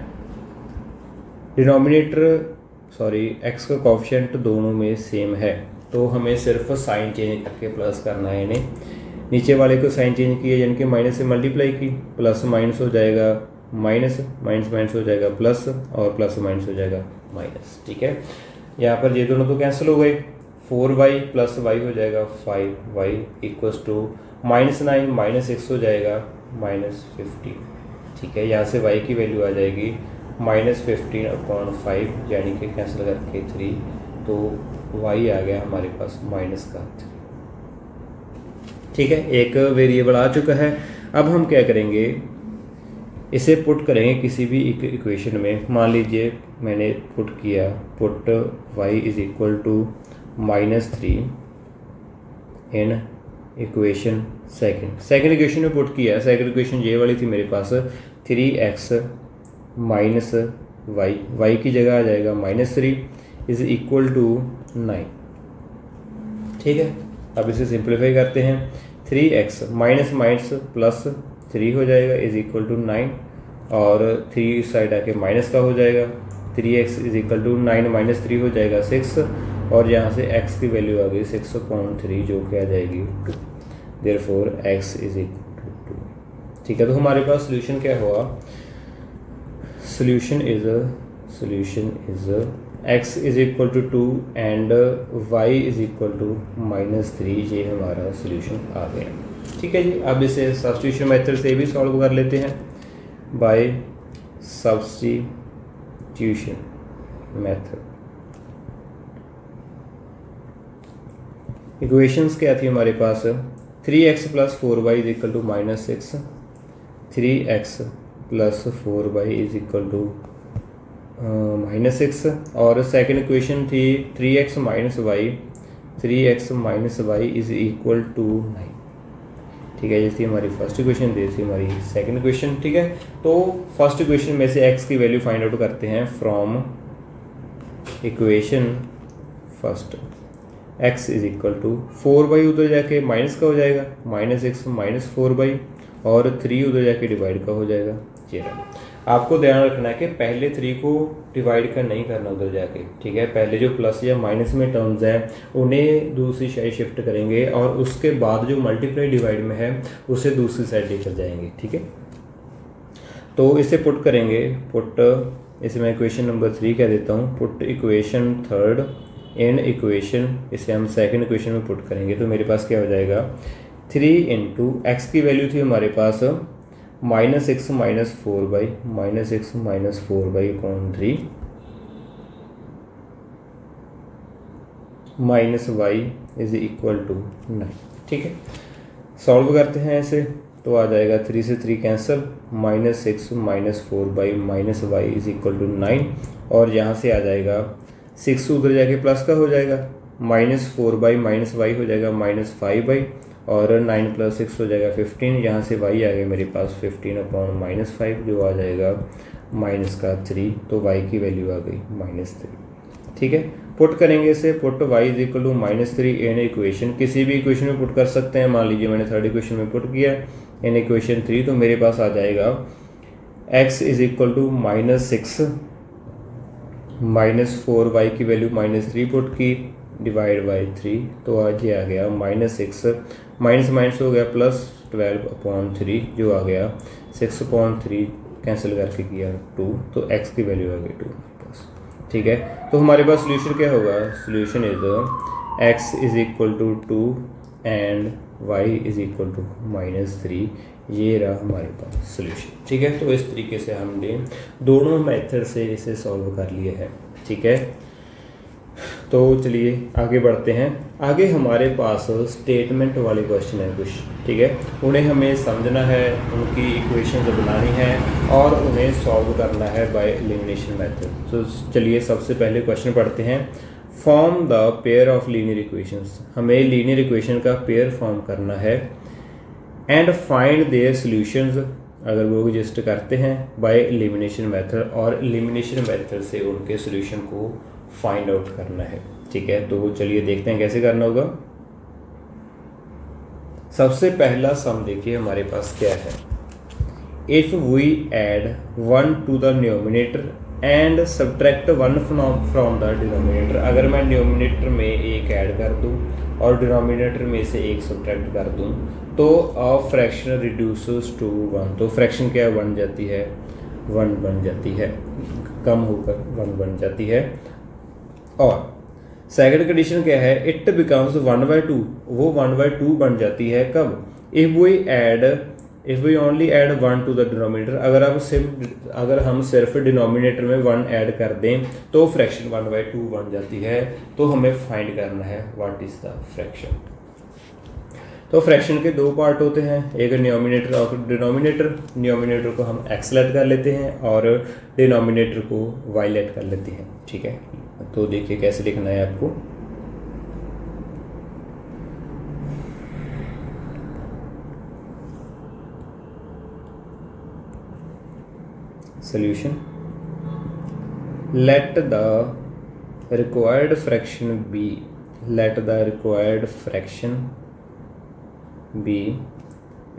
x का कोफिशिएंट दोनों में सेम है, तो हमें सिर्फ साइन चेंज करके प्लस करना है इन्हें। नीचे वाले को साइन चेंज किया यानी कि माइनस से मल्टीप्लाई की, प्लस माइनस हो जाएगा माइनस, माइनस माइनस हो जाएगा प्लस और प्लस माइनस हो जाएगा माइनस। ठीक है, यहाँ पर ये दोनों तो कैंसिल हो गए, 4y प्लस वाई हो जाएगा 5y इक्वल्स टू -9 -6 हो जाएगा -15। ठीक है, यहाँ से y की वैल्यू आ जाएगी -15/5 यानी कि कैंसिल करके 3, तो y आ गया हमारे पास -3। ठीक है, एक वेरिएबल आ चुका है। अब हम क्या करेंगे, इसे पुट करेंगे किसी भी इक्वेशन में। मान लीजिए मैंने पुट किया, put y is equal to -3 in equation second equation में पुट किया। सेकंड इक्वेशन ये वाली थी मेरे पास, 3x माइनस वाई की जगह आ जाएगा -3 इज इक्वल टू 9। ठीक है, अब इसे सिंप्लीफाई करते हैं। 3x माइनस माइनस प्लस 3 हो जाएगा इज इक्वल टू 9 और 3 इस साइड आके माइनस का हो जाएगा। 3x is equal to 9 minus 3 हो जाएगा 6 और यहाँ से x की वैल्यू आ गई 6/3 जो कि आ जाएगी 2। Therefore x is equal to 2। ठीक है, तो हमारे पास सोल्यूशन क्या हुआ, solution is x is equal to 2 and y is equal to -3। ये हमारा सोल्यूशन आ गया। ठीक है जी, अब इसे सब्स्टिट्यूशन मेथड से भी सॉल्व कर लेते हैं, बाय सब्स्टिट्यूशन मेथड। इक्वेशंस क्या थी हमारे पास, 3x plus 4y is equal to -6, 3x plus 4y is equal to -6 और सेकेंड इक्वेशन थी 3x minus y is equal to 9। ठीक है, ये थी हमारी फर्स्ट इक्वेशन, ये थी हमारी सेकंड इक्वेशन। ठीक है, तो फर्स्ट इक्वेशन में से x की वैल्यू फाइंड आउट करते हैं from equation first. x is equal to 4y उधर जाके माइनस का हो जाएगा, -6 माइनस 4y और 3 उधर जाके डिवाइड का हो जाएगा 0। आपको ध्यान रखना है कि पहले 3 को डिवाइड का नहीं करना उधर जाके। ठीक है, पहले जो प्लस या माइनस में टर्म्स हैं उन्हें दूसरी साइड शिफ्ट करेंगे और उसके बाद जो मल्टीप्लाई डिवाइड में है उसे दूसरी साइड लेकर जाएंगे। ठीक है, तो इसे पुट करेंगे, इसे मैं इक्वेशन नंबर 3 कह देता हूँ, put equation third in equation, इसे हम सेकंड इक्वेशन में पुट करेंगे। तो मेरे पास क्या हो जाएगा, 3 इंटू एक्स की वैल्यू थी हमारे पास -6 minus 4y upon 3 minus y is equal to 9। ठीक है, सॉल्व करते हैं इसे, तो आ जाएगा 3 से 3 cancel, -6 minus 4y minus y is equal to 9 और यहाँ से आ जाएगा 6 उधर जाके प्लस का हो जाएगा, -4y माइनस वाई हो जाएगा -5y और 9 प्लस 6 हो जाएगा 15। यहाँ से y आ गया मेरे पास 15/-5 जो आ जाएगा -3, तो y की वैल्यू आ गई -3। ठीक है, पुट करेंगे इसे, put y is equal to -3 in equation, किसी भी इक्वेशन में पुट कर सकते हैं। मान लीजिए मैंने थर्ड इक्वेशन में पुट किया इन इक्वेशन 3, तो मेरे पास आ जाएगा x is equal to -6 -4y की वैल्यू -3 पुट की डिवाइड बाई 3, तो आज ये आ गया -6 माइनस माइनस हो गया +12/3 जो आ गया 6/3 कैंसिल करके किया 2, तो x की वैल्यू आ गई 2 पास। ठीक है, तो हमारे पास सोल्यूशन क्या होगा, solution is x is equal to 2 and y is equal to -3। ये रहा हमारे पास सोल्यूशन। ठीक है, तो इस तरीके से हमने दोनों मेथड से इसे सॉल्व कर लिए हैं। ठीक है, तो चलिए आगे बढ़ते हैं। आगे हमारे पास स्टेटमेंट वाले क्वेश्चन है कुछ। ठीक है, उन्हें हमें समझना है, उनकी इक्वेशंस बनानी है और उन्हें सॉल्व करना है बाय एलिमिनेशन मेथड। तो चलिए सबसे पहले क्वेश्चन पढ़ते हैं। Form the pair of linear equations, हमें लीनियर इक्वेशन का पेयर फॉर्म करना है। एंड फाइंड देयर सॉल्यूशंस, अगर वो एग्जिस्ट करते हैं बाय एलिमिनेशन मेथड, और एलिमिनेशन मेथड से उनके सोल्यूशन को फाइंड आउट करना है। ठीक है, तो चलिए देखते हैं कैसे करना होगा। सबसे पहला सम देखिए हमारे पास क्या है। If we add 1 to the numerator and subtract 1 from the denominator, अगर मैं न्यूमिनेटर में एक ऐड कर दूं और डिनोमिनेटर में से एक सब्ट्रैक्ट कर दूं तो अ फ्रैक्शन रिड्यूसेस टू 1, तो फ्रैक्शन क्या बन जाती है, 1 बन जाती है, कम होकर 1 बन जाती है। और सेकंड कंडीशन क्या है, इट बिकम्स 1/2, वो 1/2 बन जाती है कब, if we only add 1 to the denominator, अगर हम सिर्फ डिनोमिनेटर में 1 ऐड कर दें तो फ्रैक्शन 1/2 बन जाती है। तो हमें फाइंड करना है व्हाट इज द फ्रैक्शन। तो फ्रैक्शन के दो पार्ट होते हैं, एक न्यूमिनेटर और डिनोमिनेटर। न्यूमिनेटर को हम एक्स लेट कर लेते हैं और डिनोमिनेटर को वाई लेट कर लेते हैं। ठीक है, तो देखिए कैसे लिखना है आपको। solution, let the required fraction be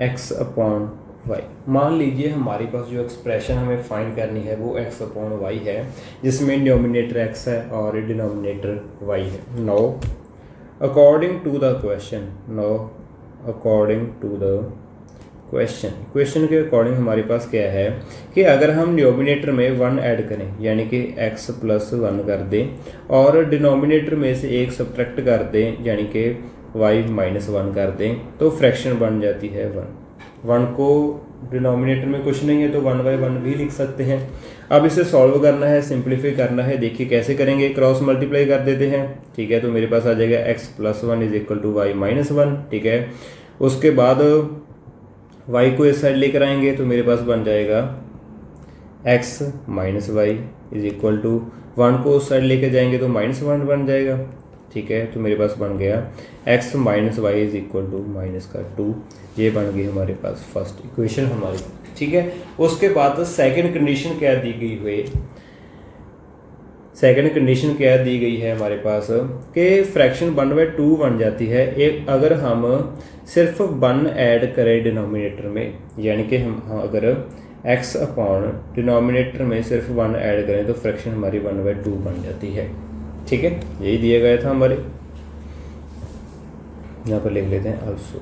x upon y। मान लीजिए हमारे पास जो एक्सप्रेशन हमें फाइंड करनी है वो x अपॉन y है, जिसमें न्यूमिनेटर x है और डिनोमिनेटर y है। No according to the question के अकॉर्डिंग हमारे पास क्या है कि अगर हम न्यूमिनेटर में 1 ऐड करें यानी कि x प्लस 1 कर दें और डिनोमिनेटर में से एक सब्ट्रैक्ट कर दें यानी कि y माइनस 1 कर दें तो फ्रैक्शन बन जाती है 1 को डिनोमिनेटर में कुछ नहीं है तो 1/1 भी लिख सकते हैं। अब इसे सॉल्व करना है, सिंप्लीफाई करना है। देखिए कैसे करेंगे, क्रॉस मल्टीप्लाई कर देते हैं। ठीक है, तो मेरे पास आ जाएगा x plus 1 is equal to y minus 1। ठीक है, उसके बाद y को इस साइड लेकर आएंगे तो मेरे पास बन जाएगा x minus y is equal to 1 को उस साइड लेकर जाएंगे तो माइनस 1 बन जाएगा। ठीक है, तो मेरे पास बन गया x minus y is equal to minus का 2। ये बन गई हमारे पास फर्स्ट इक्वेशन हमारी। ठीक है, उसके बाद सेकंड कंडीशन क्या दी गई है हमारे पास कि फ्रैक्शन 1/2 बन जाती है एक अगर हम सिर्फ 1 ऐड करें डिनोमिनेटर में, यानी कि हम अगर x अपॉन डिनोमिनेटर में सिर्फ 1 ऐड करें तो फ्रैक्शन हमारी 1/2 बन जाती है। ठीक है, यही दिया गया था हमारे, यहाँ पर लिख लेते हैं आल्सो।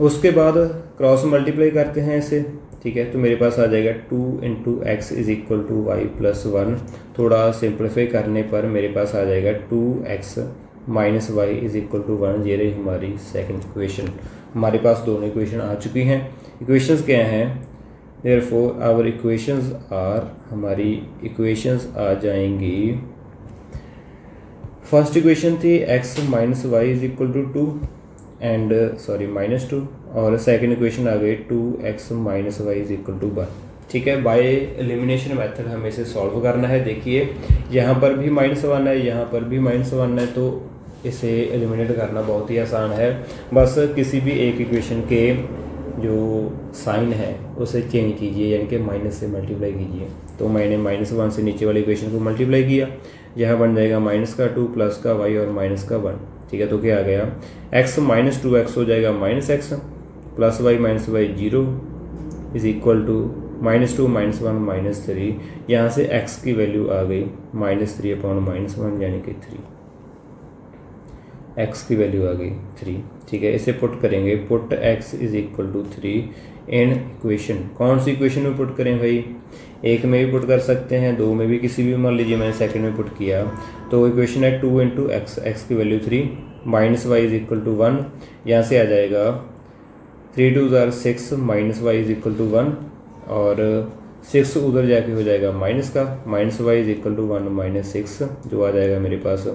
उसके बाद क्रॉस मल्टीप्लाई करते हैं इसे। ठीक है, तो मेरे पास आ जाएगा 2 into x is equal to y plus 1। थोड़ा सिंप्लीफाई करने पर मेरे पास आ जाएगा 2x minus y is equal to 1। ये रही हमारी सेकंड इक्वेशन। हमारे पास दोनों इक्वेशन आ चुकी हैं। इक्वेशंस क्या हैं, देयरफॉर आवर हमारी इक्वेशंस आ जाएंगी। फर्स्ट इक्वेशन थी x minus y is equal to 2 and minus 2, और सेकंड इक्वेशन आ गई 2x minus y is equal to 1। ठीक है, बाय एलिमिनेशन मेथड हमें इसे सॉल्व करना है। देखिए यहाँ पर भी -1 है, यहाँ पर भी -1 है, तो इसे एलिमिनेट करना बहुत ही आसान है। बस किसी भी एक इक्वेशन के जो साइन है उसे चेंज कीजिए, यानी कि माइनस से मल्टीप्लाई कीजिए। तो मैंने -1 से नीचे वाली इक्वेशन को मल्टीप्लाई किया, यहाँ बन जाएगा माइनस का 2 प्लस का y और माइनस का 1। ठीक है, तो क्या आ गया, x माइनस 2x हो जाएगा minus x plus y minus y 0 is equal to -2 -1 -3। यहाँ से x की वैल्यू आ गई -3 अपॉन -1 यानी कि 3। x की वैल्यू आ गई 3। ठीक है, इसे पुट करेंगे, put x is equal to 3 in equation. कौन सी इक्वेशन में पुट करें भाई, एक में भी पुट कर सकते हैं, दो में भी, किसी भी, मान लीजिए मैंने सेकंड में पुट किया तो इक्वेशन है 2 इंटू एक्स, एक्स की value 3 minus y is equal to 1। यहाँ से आ जाएगा 3 2 ज़ार 6 minus y is equal to 1, और 6 उधर जाके हो जाएगा माइनस का, minus y is equal to 1 minus 6 जो आ जाएगा मेरे पास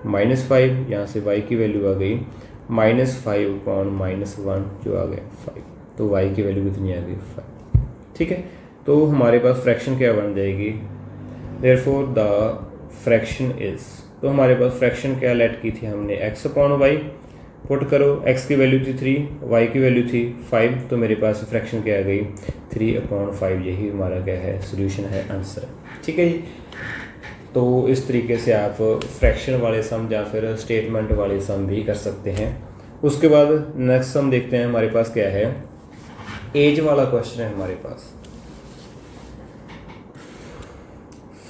-5। यहाँ से y की वैल्यू आ गई -5 अपॉन -1 जो आ गया 5। तो y की वैल्यू कितनी आ गई 5। ठीक है, तो हमारे पास फ्रैक्शन क्या बन जाएगी, देयरफॉर द फ्रैक्शन इज, तो हमारे पास फ्रैक्शन क्या लेट की थी हमने x अपॉन वाई, पुट करो, x की वैल्यू थी 3, y की वैल्यू थी 5, तो मेरे पास फ्रैक्शन क्या आ गई 3/5। यही हमारा क्या है सोल्यूशन है, आंसर। ठीक है जी। तो इस तरीके से आप फ्रैक्शन वाले सम या फिर स्टेटमेंट वाले सम भी कर सकते हैं। उसके बाद नेक्स्ट सम देखते हैं हमारे पास क्या है, एज वाला क्वेश्चन है हमारे पास।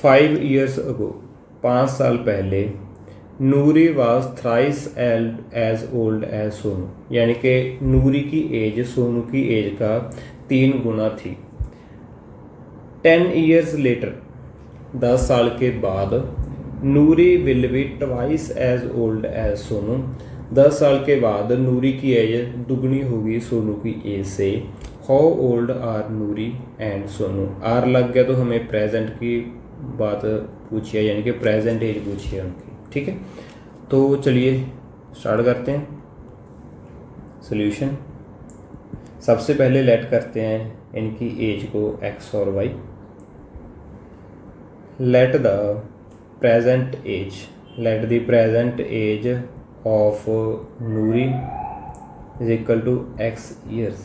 5 years ago, 5 साल पहले, Noori was thrice as old as Sonu, यानी कि नूरी की एज सोनू की एज का 3 गुना थी। 10 years later, 10 साल के बाद, Noori will be twice as old as Sonu, 10 साल के बाद नूरी की एज दुगनी होगी सोनू की एज से। How old are Noori and Sonu, are लग गया तो हमें प्रेजेंट की बात पूछी है, यानी कि प्रेजेंट एज पूछी है उनकी। ठीक है, तो चलिए स्टार्ट करते हैं सॉल्यूशन। सबसे पहले लेट करते हैं इनकी एज को x और y। Let the present age of Noori is equal to x years.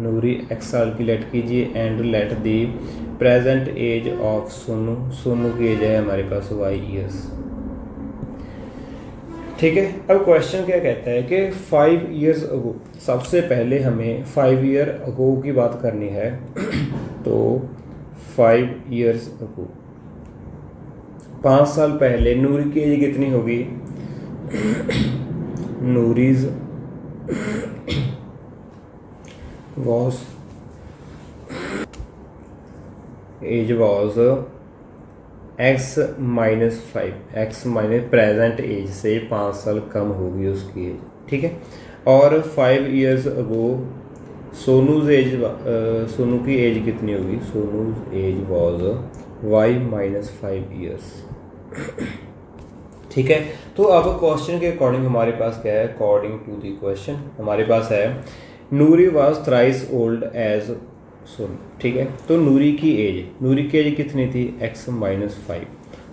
Noori x साल की लेट कीजिए and let the present age of Sonu, Sonu की एज है हमारे पास y ईयर्स। ठीक है, अब क्वेश्चन क्या कहता है कि 5 years अगो, सबसे पहले हमें 5 year अगो की बात करनी है। तो 5 years अगो, 5 साल पहले नूरी की एज कितनी होगी, Noori's was age was x-5, x minus present age से 5 साल कम होगी उसकी एज। ठीक है, और 5 years अगो सोनूज एज, सोनू की एज कितनी होगी, सोनूज एज वॉज y-5 years। ठीक है, तो अब क्वेश्चन के अकॉर्डिंग हमारे पास क्या है, अकॉर्डिंग टू द क्वेश्चन हमारे पास है Noori was thrice old as Sonu. ठीक है, तो नूरी की एज कितनी थी x-5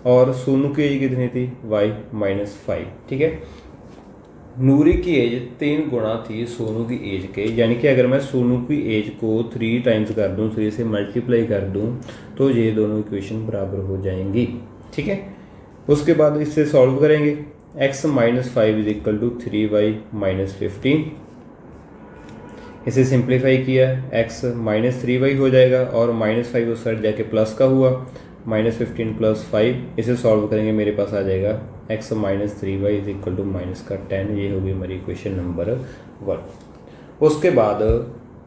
और सोनू की एज कितनी थी y-5। ठीक है, नूरी की एज 3 गुना थी सोनू की एज के, यानी कि अगर मैं सोनू की एज को 3 टाइम्स कर दूं, 3 से मल्टीप्लाई कर दूं, तो ये दोनों इक्वेशन बराबर हो जाएंगी। ठीक है, उसके बाद इससे सॉल्व करेंगे, x-5 is equal to 3y-15। इसे सिंप्लीफाई किया, x-3y हो जाएगा और -5 उस साइड जाके प्लस का हुआ, -15 + 5। इसे सॉल्व करेंगे, मेरे पास आ जाएगा x-3y इज इक्वल टू -10। ये होगी हमारी इक्वेशन नंबर 1। उसके बाद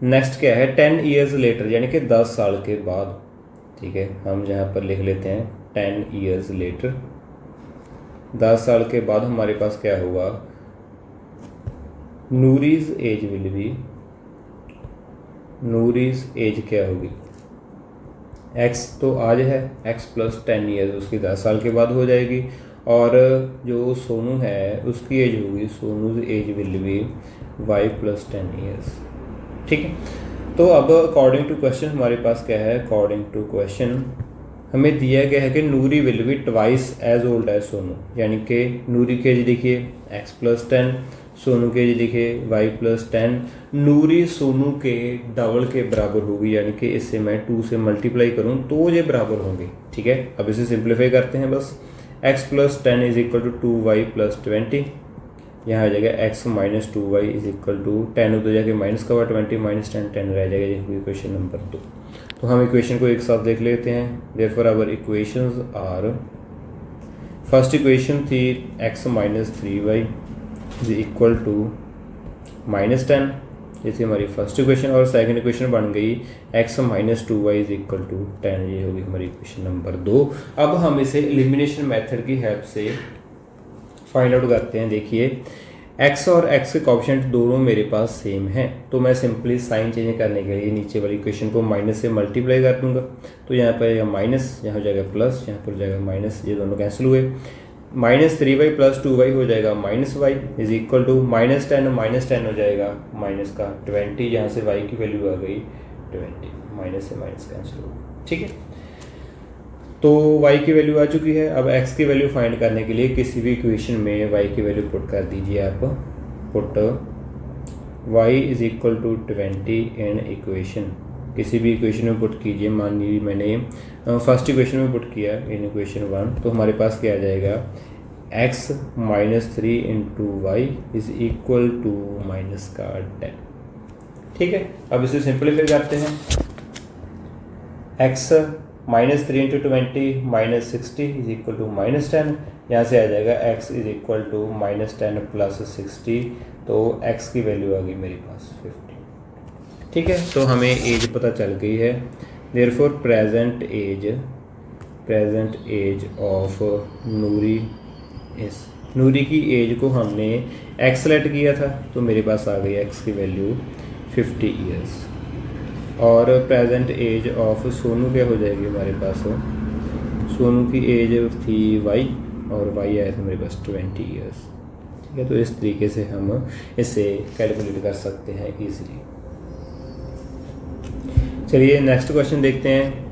नेक्स्ट क्या है, 10 years लेटर, यानी कि 10 साल के बाद। ठीक है, हम यहाँ पर लिख लेते हैं 10 years लेटर, 10 साल के बाद हमारे पास क्या होगा, नूरीज एज विल बी, नूरीज एज क्या होगी, x तो आज है, x + 10 years उसकी 10 साल के बाद हो जाएगी, और जो सोनू है उसकी एज होगी, सोनूज as will be y + 10 years। ठीक है, तो अब अकॉर्डिंग टू क्वेश्चन हमारे पास क्या है, अकॉर्डिंग टू क्वेश्चन हमें दिया गया है कि Noori will be twice as old as Sonu, यानी कि नूरी की एज देखिए x + 10, सोनू के एज लिखे y + 10, नूरी सोनू के डबल के बराबर होगी, यानी कि इससे मैं 2 से मल्टीप्लाई करूं तो ये बराबर होंगे। ठीक है, अब इसे सिंप्लीफाई करते हैं बस, x + 10 is equal to 2y + 20, यहाँ आ जाएगा x - 2y is equal to 10 उधर जाके माइनस का हुआ 20 - 10 10 रह जाएगा। ये हुई इक्वेशन नंबर 2। तो हम इक्वेशन को एक साथ देख लेते हैं। Therefore our equations are, first equation थी x - 3y is equal to -10, ये थी हमारी फर्स्ट इक्वेशन, और सेकंड इक्वेशन बन गई x - 2y is equal to 10, ये होगी हमारी इक्वेशन नंबर 2। अब हम इसे एलिमिनेशन मेथड की हेल्प से फाइंड आउट करते हैं। देखिए x और x के कोएफिशिएंट दोनों मेरे पास सेम हैं, तो मैं सिंपली साइन चेंज करने के लिए नीचे वाली इक्वेशन को माइनस से मल्टीप्लाई कर दूंगा, तो यहाँ पर आएगा माइनस, यहाँ हो जाएगा प्लस, यहाँ पर हो जाएगा माइनस, ये दोनों कैंसिल हुए। -3y + 2y हो जाएगा -y इज इक्वल टू -10 हो जाएगा माइनस का 20, यहाँ से y की वैल्यू आ गई 20, माइनस से माइनस कैंसिल हो। ठीक है, तो y की वैल्यू आ चुकी है। अब x की वैल्यू फाइंड करने के लिए किसी भी इक्वेशन में y की वैल्यू पुट कर दीजिए, आप put y is equal to 20 in equation, किसी भी इक्वेशन में पुट कीजिए। मान लीजिए मैंने फर्स्ट इक्वेशन में पुट किया इन इक्वेशन 1, तो हमारे पास क्या आ जाएगा, x minus 3 into y is equal to minus का 10। ठीक है, अब इसे सिंपलीफाई करते हैं। x minus 3 into 20 minus 60 is equal to minus 10। यहाँ से आ जाएगा x is equal to minus 10 plus 60, तो x की वैल्यू आ गई मेरे पास 50। ठीक है, तो हमें एज पता चल गई है। देयरफॉर प्रेजेंट एज ऑफ नूरी इस, नूरी की एज को हमने x सेलेक्ट किया था, तो मेरे पास आ गई x की वैल्यू 50 ईयर्स। और प्रेजेंट एज ऑफ सोनू क्या हो जाएगी हमारे पास, सोनू की एज थी y और y आया था मेरे पास 20 ईयर्स। ठीक है, तो इस तरीके से हम इसे कैलकुलेट कर सकते हैं इजीली। चलिए नेक्स्ट क्वेश्चन देखते हैं।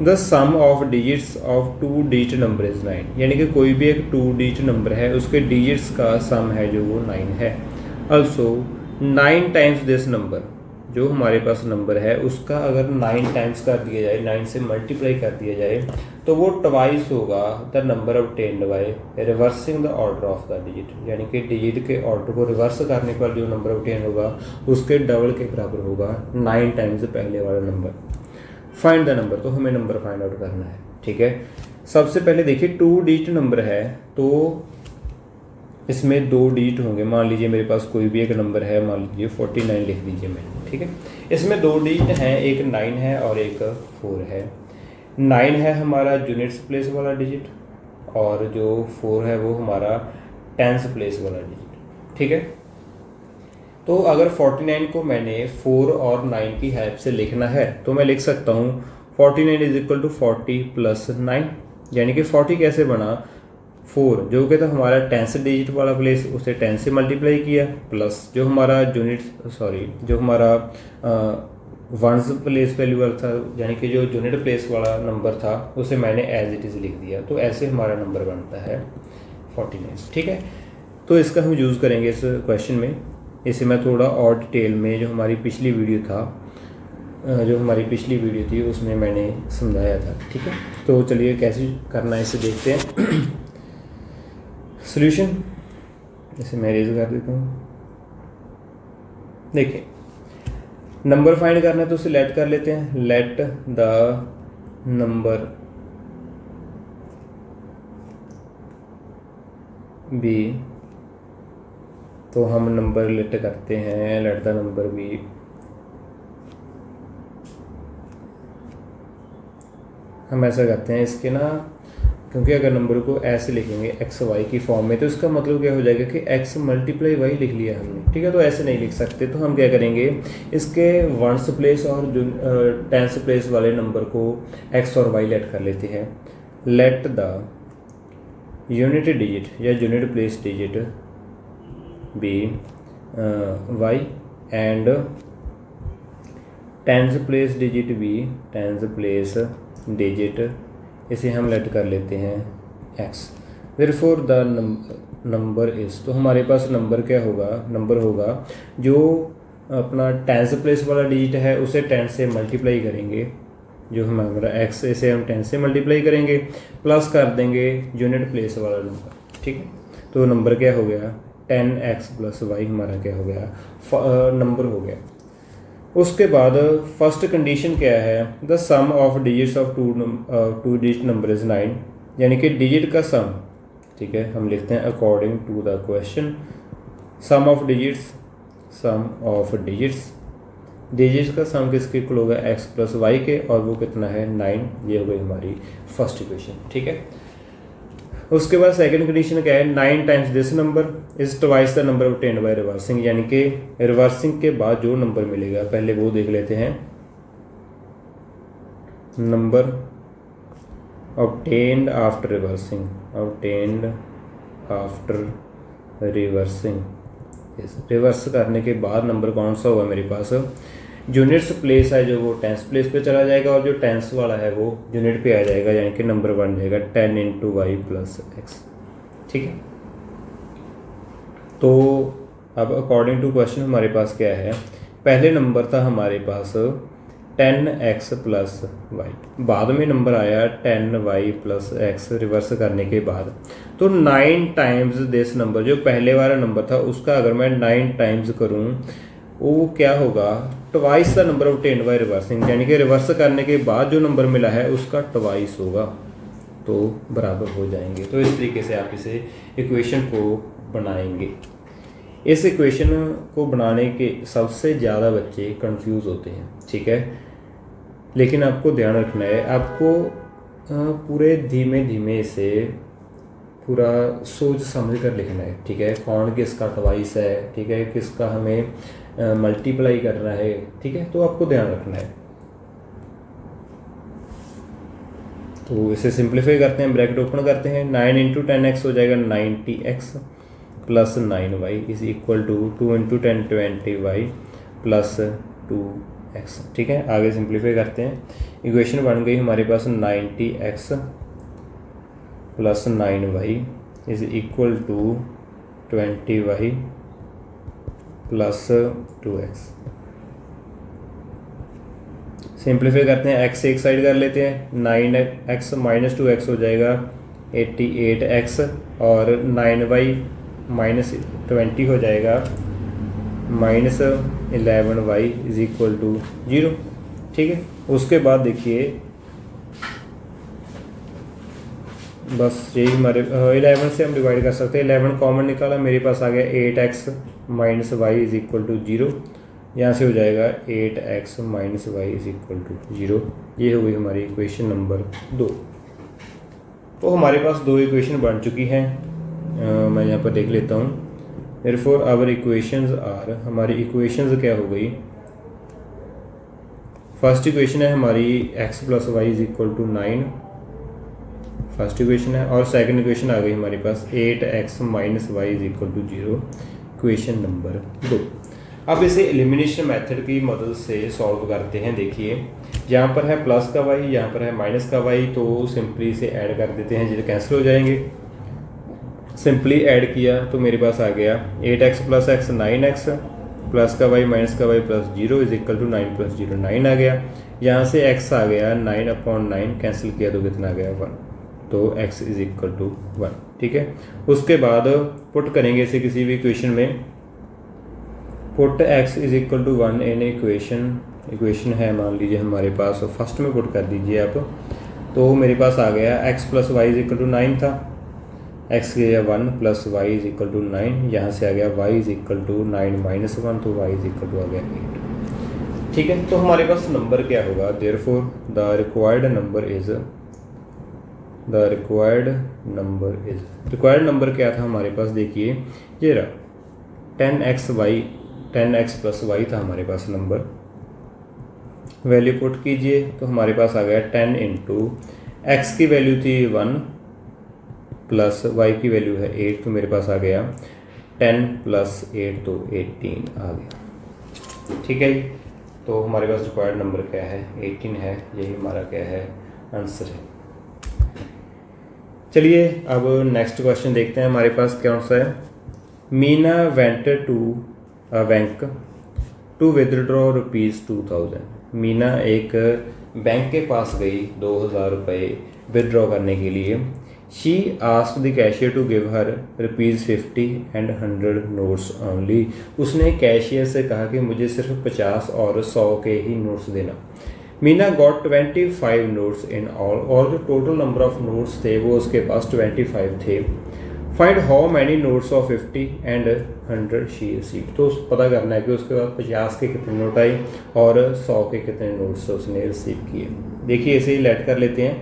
The sum of digits of 2 digit number is 9, यानी कि कोई भी एक 2 डिजिट नंबर है, उसके डिजिट्स का सम है जो वो 9 है। ऑल्सो 9 टाइम्स दिस नंबर, जो हमारे पास नंबर है उसका अगर 9 टाइम्स कर दिया जाए, 9 से मल्टीप्लाई कर दिया जाए, तो वो ट्वाइस होगा the number obtained by reversing the order of the digit, यानी कि डिजिट के ऑर्डर को रिवर्स करने पर जो नंबर ऑब्टेन होगा उसके डबल के बराबर होगा 9 टाइम्स पहले वाला नंबर। फाइंड द नंबर, तो हमें नंबर फाइंड आउट करना है। ठीक है, सबसे पहले देखिए 2 डिजिट नंबर है तो इसमें 2 डिजिट होंगे। मान लीजिए मेरे पास कोई भी एक नंबर है, मान लीजिए 49 लिख दीजिए मैंने। ठीक है, इसमें 2 डिजिट हैं, एक 9 है और एक 4 है। 9 है हमारा यूनिट्स प्लेस वाला डिजिट और जो 4 है वो हमारा टेंस प्लेस वाला डिजिट। ठीक है, तो अगर 49 को मैंने 4 और 9 की हेल्प से लिखना है तो मैं लिख सकता हूँ 49 इज इक्वल टू 40 प्लस 9, यानी कि 40 कैसे बना, 4 जो कि था हमारा टेंस डिजिट वाला प्लेस, उसे 10 से मल्टीप्लाई किया, प्लस जो हमारा जो हमारा वंस प्लेस वैल्यू वाला था, यानी कि जो यूनिट प्लेस वाला नंबर था उसे मैंने एज इट इज़ लिख दिया। तो ऐसे हमारा नंबर बनता है 49। ठीक है, तो इसका हम यूज़ करेंगे इस क्वेश्चन में। इसे मैं थोड़ा और डिटेल में जो हमारी पिछली वीडियो थी उसमें मैंने समझाया था। ठीक है, तो चलिए कैसे करना है इसे देखते हैं। सॉल्यूशन इसे मैं रेज कर देता हूँ। देखिए नंबर फाइंड करना है तो उसे लेट कर लेते हैं। लेट द नंबर बी, तो हम नंबर लेट करते हैं, लेट द नंबर बी हम ऐसा करते हैं इसके ना, क्योंकि अगर नंबर को ऐसे लिखेंगे एक्स वाई की फॉर्म में तो इसका मतलब क्या हो जाएगा कि एक्स मल्टीप्लाई वाई लिख लिया हमने। ठीक है, तो ऐसे नहीं लिख सकते, तो हम क्या करेंगे, इसके वंस प्लेस और टेंस प्लेस वाले नंबर को एक्स और वाई लेट कर लेते हैं। लेट द यूनिट डिजिट या unit place digit be y and tens place digit be tens place digit, इसे हम लेट कर लेते हैं x। Therefore the number is, तो हमारे पास नंबर क्या होगा, नंबर होगा जो अपना टेंस प्लेस वाला डिजिट है उसे 10 से मल्टीप्लाई करेंगे, जो हमारा x इसे हम 10 से मल्टीप्लाई करेंगे, प्लस कर देंगे यूनिट प्लेस वाला नंबर। ठीक है, तो नंबर क्या हो गया 10x प्लस वाई, हमारा क्या हो गया नंबर हो गया। उसके बाद फर्स्ट कंडीशन क्या है, the sum of digits of 2 digit number is 9, यानी कि डिजिट का सम। ठीक है, हम लिखते हैं according to the question sum of digits का सम किसके इक्वल होगा, x प्लस वाई के, और वो कितना है 9। ये हो गई हमारी फर्स्ट इक्वेशन। ठीक है, उसके बाद सेकंड कंडीशन क्या है, 9 times this number is twice the number obtained by reversing, यानी कि रिवर्सिंग के बाद जो नंबर मिलेगा पहले वो देख लेते हैं। Number obtained after reversing, reverse करने के बाद नंबर कौन सा होगा मेरे पास, यूनिट्स प्लेस है जो वो टेंस प्लेस पे चला जाएगा और जो टेंस वाला है वो यूनिट पे आ जाएगा, यानी कि नंबर बन जाएगा 10 इंटू वाई प्लस एक्स। ठीक है, तो अब अकॉर्डिंग टू क्वेश्चन हमारे पास क्या है, पहले नंबर था हमारे पास 10x प्लस वाई, बाद में नंबर आया 10y प्लस x रिवर्स करने के बाद। तो 9 टाइम्स दिस नंबर, जो पहले वाला नंबर था उसका अगर मैं 9 टाइम्स करूं वो क्या होगा, twice the number of 10 by reversing, यानी कि रिवर्स करने के बाद जो नंबर मिला है उसका ट्वाइस होगा, तो बराबर हो जाएंगे। तो इस तरीके से आप इसे इक्वेशन को बनाएंगे। इस इक्वेशन को बनाने के सबसे ज़्यादा बच्चे कंफ्यूज होते हैं, ठीक है, लेकिन आपको ध्यान रखना है, आपको पूरे धीमे धीमे से पूरा सोच समझ कर लिखना है, ठीक है। कौन किसका ट्वाइस है, ठीक है, किसका हमें मल्टीप्लाई करना है, ठीक है, तो आपको ध्यान रखना है। तो इसे सिंप्लीफाई करते हैं, ब्रैकेट ओपन करते हैं, 9 इंटू 10x हो जाएगा 90x plus 9y is equal to 2 into 10 20y plus 2x, ठीक है। आगे सिंप्लीफाई करते हैं, इक्वेशन बन गई हमारे पास 90x plus 9y is equal to 20y plus 2x। Simplify करते हैं, x एक साइड कर लेते हैं, 9x माइनस 2x हो जाएगा 88x और 9y माइनस 20 हो जाएगा minus 11y is equal to 0, ठीक है। उसके बाद देखिए बस यही हमारे 11 से हम डिवाइड कर सकते हैं, 11 कॉमन निकाला, मेरे पास आ गया 8x minus y is equal to 0, यहाँ से हो जाएगा 8x minus y is equal to 0। ये हो गई हमारी इक्वेशन नंबर 2। तो हमारे पास दो इक्वेशन बन चुकी हैं, मैं यहाँ पर देख लेता हूँ। देयरफॉर आवर इक्वेशंस आर, हमारी इक्वेशंस क्या हो गई, फर्स्ट इक्वेशन है हमारी x plus y is equal to 9, first equation है, और सेकंड इक्वेशन आ गई हमारे पास 8x minus y is equal to 0, equation number 2। अब इसे एलिमिनेशन मेथड की मदद से सॉल्व करते हैं। देखिए यहाँ पर है प्लस का वाई, यहाँ पर है माइनस का वाई, तो सिंपली इसे ऐड कर देते हैं, जो कैंसिल हो जाएंगे। सिंपली ऐड किया तो मेरे पास आ गया 8x plus x 9x plus का वाई माइनस का y plus 0 is equal to 9 plus 0 9 आ गया। यहाँ से x आ गया 9/9, कैंसिल किया तो कितना आ गया 1, तो x इज इक्वल टू 1, ठीक है। उसके बाद पुट करेंगे इसे किसी भी इक्वेशन में, put x is equal to 1 in equation है मान लीजिए हमारे पास, फर्स्ट में पुट कर दीजिए आप, तो मेरे पास आ गया x plus y is equal to 9 था, x गया 1 plus y is equal to 9, यहाँ से आ गया y is equal to 9 minus 1, तो y इज इक्वल टू आ गया 8, ठीक है। तो हमारे पास नंबर क्या होगा, देयरफॉर द रिक्वायर्ड नंबर क्या था हमारे पास, देखिए ये रहा 10x प्लस वाई था हमारे पास नंबर, वैल्यू पुट कीजिए तो हमारे पास आ गया 10 इंटू एक्स की वैल्यू थी 1 प्लस वाई की वैल्यू है 8, तो मेरे पास आ गया 10 प्लस 8 तो 18 आ गया, ठीक है। तो हमारे पास रिक्वायर्ड नंबर क्या है, 18 है, यही हमारा क्या है आंसर है। चलिए अब नेक्स्ट क्वेश्चन देखते हैं हमारे पास कौन सा है। Meena went to a bank to withdraw ₹2000। Meena एक बैंक के पास गई 2000 रुपये विदड्रॉ करने के लिए। She asked the cashier to give her ₹50 and 100 notes only. उसने कैशियर से कहा कि मुझे सिर्फ 50 और 100 के ही नोट्स देना। Meena got 25 notes in all, और जो टोटल नंबर ऑफ नोट्स थे वो उसके पास 25 थे। Find how many notes of 50 and 100 she received. तो पता करना है कि उसके बाद 50 के कितने नोट आए और 100 के कितने नोट्स उसने रिसीव किए। देखिए इसे ही लेट कर लेते हैं।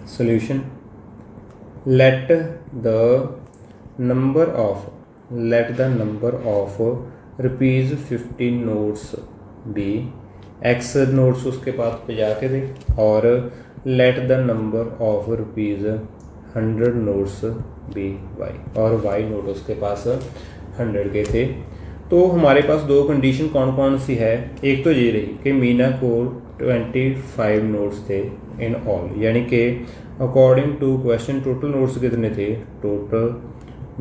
Solution, let the number of ₹50 notes be, x notes उसके पास 50 के थे, और let the number of ₹100 notes be y, और वाई नोट उसके पास 100 के थे। तो हमारे पास दो कंडीशन कौन कौन सी है, एक तो ये रही कि मीना को 25 नोट्स थे इन ऑल, यानी कि according to question total notes कितने थे, total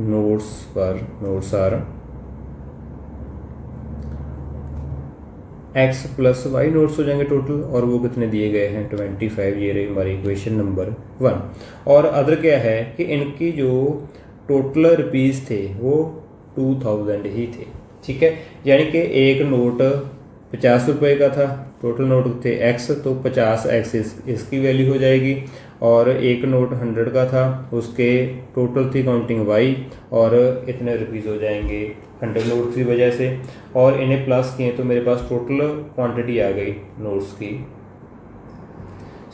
notes are x plus y notes हो जाएंगे टोटल, और वो कितने दिए गए हैं 25। ये रही हमारी इक्वेशन नंबर 1। और अदर क्या है कि इनकी जो टोटल रुपीज़ थे वो 2000 ही थे, ठीक है। यानी कि एक नोट 50 रुपये का था, टोटल नोट थे एक्स, तो 50 एक्स इसकी वैल्यू हो जाएगी। और एक नोट 100 का था, उसके टोटल थी काउंटिंग वाई, और इतने रुपीज़ हो जाएंगे 100 नोट्स की वजह से। और इन्हें प्लस किए तो मेरे पास टोटल क्वांटिटी आ गई नोट्स की,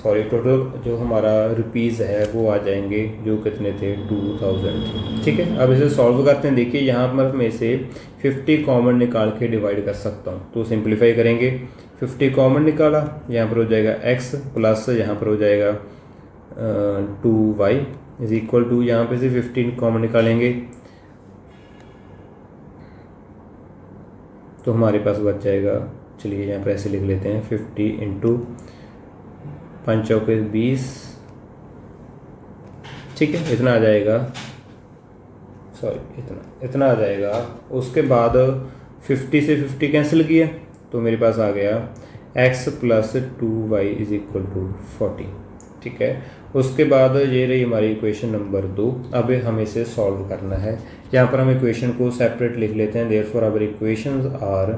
सॉरी टोटल जो हमारा रुपीज़ है वो आ जाएंगे, जो कितने थे 2000 थे, ठीक है। अब इसे सॉल्व करते हैं। देखिए यहाँ पर मैं इसे 50 कॉमन निकाल के डिवाइड कर सकता हूँ, तो सिंप्लीफाई करेंगे। 50 कॉमन निकाला, यहाँ पर हो जाएगा x प्लस यहाँ पर हो जाएगा 2y इज इक्वल टू, यहाँ पे से 15 कॉमन निकालेंगे तो हमारे पास बच जाएगा, चलिए यहाँ पर ऐसे लिख लेते हैं 50 इंटू 5 चौके 20, ठीक है, इतना आ जाएगा, सॉरी इतना आ जाएगा। उसके बाद 50 से 50 कैंसिल किया तो मेरे पास आ गया x plus 2y is equal to 40, ठीक है। उसके बाद ये रही हमारी इक्वेशन नंबर 2। अब हमें इसे सॉल्व करना है। यहाँ पर हम इक्वेशन को सेपरेट लिख लेते हैं। Therefore our equations are,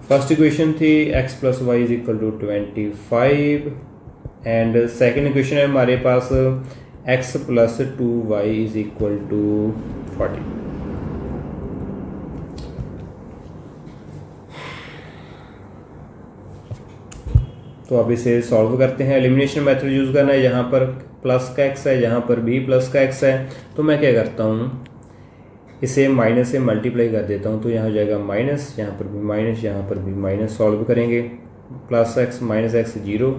first equation थी x plus y is equal to 25, and second equation है हमारे पास x plus 2y is equal to 40। तो अब इसे सॉल्व करते हैं। एलिमिनेशन मेथड यूज़ करना है। यहाँ पर प्लस का x है, यहाँ पर भी प्लस का x है, तो मैं क्या करता हूँ, इसे माइनस से मल्टीप्लाई कर देता हूँ, तो यहाँ हो जाएगा माइनस, यहाँ पर भी माइनस, यहाँ पर भी माइनस। सॉल्व करेंगे, प्लस x माइनस x 0,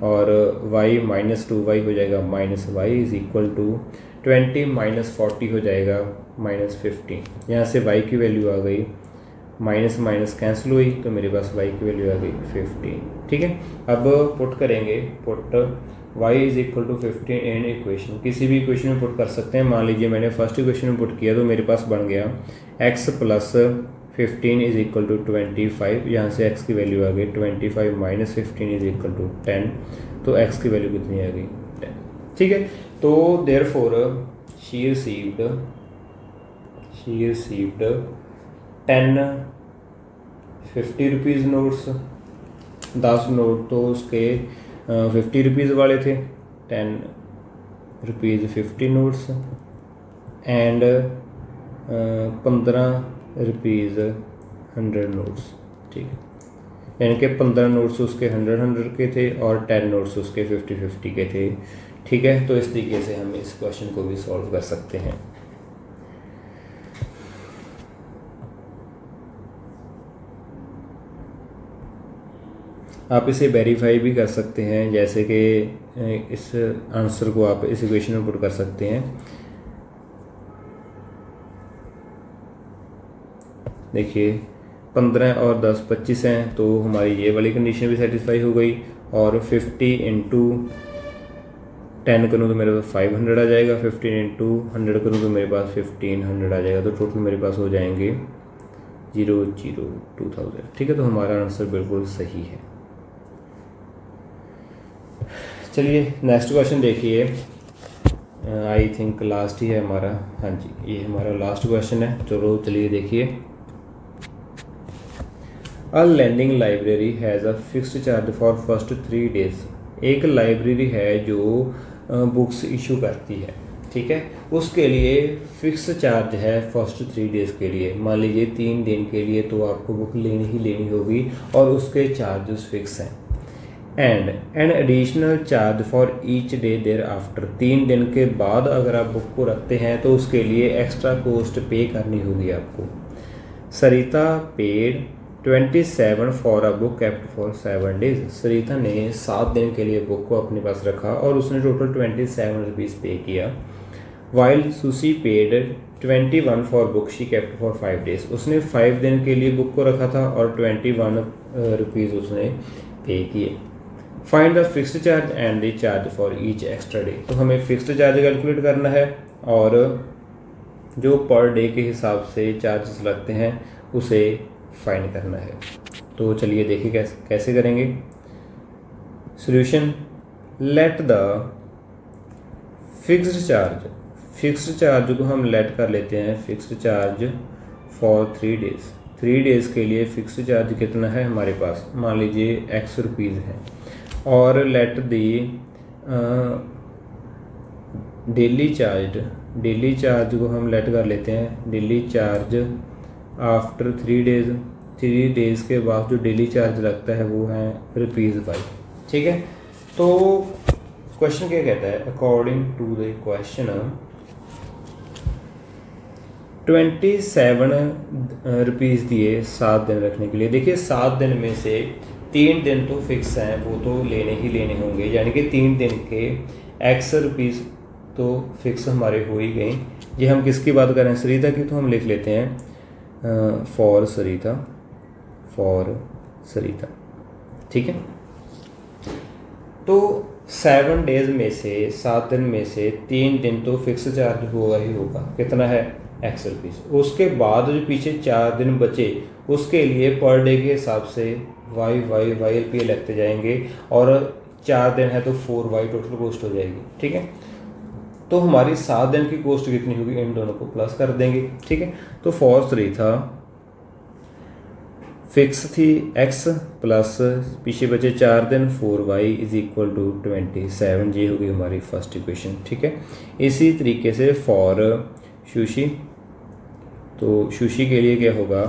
और y माइनस 2y हो जाएगा minus y is equal to 20 minus 40 हो जाएगा माइनस 15। यहाँ से y की वैल्यू आ गई, माइनस माइनस कैंसिल हुई तो मेरे पास y की वैल्यू आ गई 15, ठीक है। अब पुट करेंगे, put y is equal to 15 in equation, किसी भी इक्वेशन में पुट कर सकते हैं। मान लीजिए मैंने फर्स्ट इक्वेशन में पुट किया तो मेरे पास बन गया x plus 15 is equal to 25, यहाँ से x की वैल्यू आ गई 25 माइनस 15 इज इक्वल टू 10, तो x की वैल्यू कितनी आ गई 10, ठीक है। तो therefore she received 10 50 rupees notes, 10 note तो उसके 50 रुपीज़ वाले थे, 10 rupees 50 notes, and 15 rupees 100 notes, ठीक है। यानी कि 15 नोट्स उसके 100 के थे और 10 नोट्स उसके 50 के थे, ठीक है। तो इस तरीके से हम इस क्वेश्चन को भी सॉल्व कर सकते हैं। आप इसे वेरीफाई भी कर सकते हैं, जैसे कि इस आंसर को आप इस इक्वेशन में पुट कर सकते हैं। देखिए 15 और 10 25 हैं, तो हमारी ये वाली कंडीशन भी सेटिस्फाई हो गई। और 50 इंटू 10 करूँ तो मेरे पास 500 आ जाएगा, 15 इंटू 100 करूँ तो मेरे पास 1500 आ जाएगा, तो टोटल मेरे पास हो जाएंगे 2000, ठीक है। तो हमारा आंसर बिल्कुल सही है। चलिए नेक्स्ट क्वेश्चन देखिए, आई थिंक लास्ट ही है हमारा, हाँ जी ये हमारा लास्ट क्वेश्चन है। चलो चलिए देखिए, a lending library has a fixed charge for first 3 days. एक लाइब्रेरी है जो बुक्स इशू करती है, ठीक है, उसके लिए फिक्स चार्ज है फर्स्ट 3 डेज़ के लिए। मान लीजिए 3 दिन के लिए तो आपको बुक लेनी होगी और उसके चार्जेस फिक्स हैं। And an additional charge for each day thereafter, 3 दिन के बाद अगर आप बुक को रखते हैं तो उसके लिए एक्स्ट्रा कॉस्ट पे करनी होगी आपको। Sarita paid 27 for a book kept for 7 days. Sarita ने 7 दिन के लिए बुक को अपने पास रखा और उसने टोटल 27 रुपीज़ पे किया। While sushi paid 21 for book she kept for 5 days. उसने 5 दिन के लिए बुक को रखा था और 21 रुपीज़ उसने पे किए। Find the fixed charge and the charge for each extra day. तो हमें फिक्स्ड चार्ज कैलकुलेट करना है और जो पर डे के हिसाब से चार्जेस लगते हैं उसे फाइंड करना है। तो चलिए देखिए कैसे करेंगे। Solution, let the fixed charge को हम लेट कर लेते हैं fixed charge for 3 days. 3 days के लिए फिक्स्ड चार्ज कितना है हमारे पास, मान लीजिए x रुपीज़ है। और लेट दी डेली चार्ज को हम लेट कर लेते हैं daily charge after 3 days. 3 days के बाद जो डेली चार्ज लगता है वो है ₹5। ठीक है, तो क्वेश्चन क्या कहता है, according to the question 27 rupees दिए 7 दिन रखने के लिए। देखिए 7 दिन में से 3 दिन तो फिक्स हैं, वो तो लेने ही लेने होंगे, यानी कि 3 दिन के x रुपीज़ तो फिक्स हमारे हो ही गए। ये हम किसकी बात कर रहे हैं, सरिता की, तो हम लिख लेते हैं फॉर सरिता। ठीक है, तो 7 डेज़ में से 7 दिन में से 3 दिन तो फिक्स चार्ज होगा ही होगा, कितना है x रुपीज़। उसके बाद जो पीछे 4 दिन बचे उसके लिए पर डे के हिसाब से y रुपये लगते जाएंगे और 4 दिन है तो 4y टोटल कॉस्ट हो जाएगी। ठीक है, तो हमारी 7 दिन की कॉस्ट कितनी होगी, इन दोनों को प्लस कर देंगे। ठीक है, तो फॉर सरिता फिक्स थी x प्लस पीछे बचे 4 दिन 4y इज इक्वल टू 27। ये होगी हमारी फर्स्ट इक्वेशन। ठीक है, इसी तरीके से फॉर सुशी, तो सुशी के लिए क्या होगा,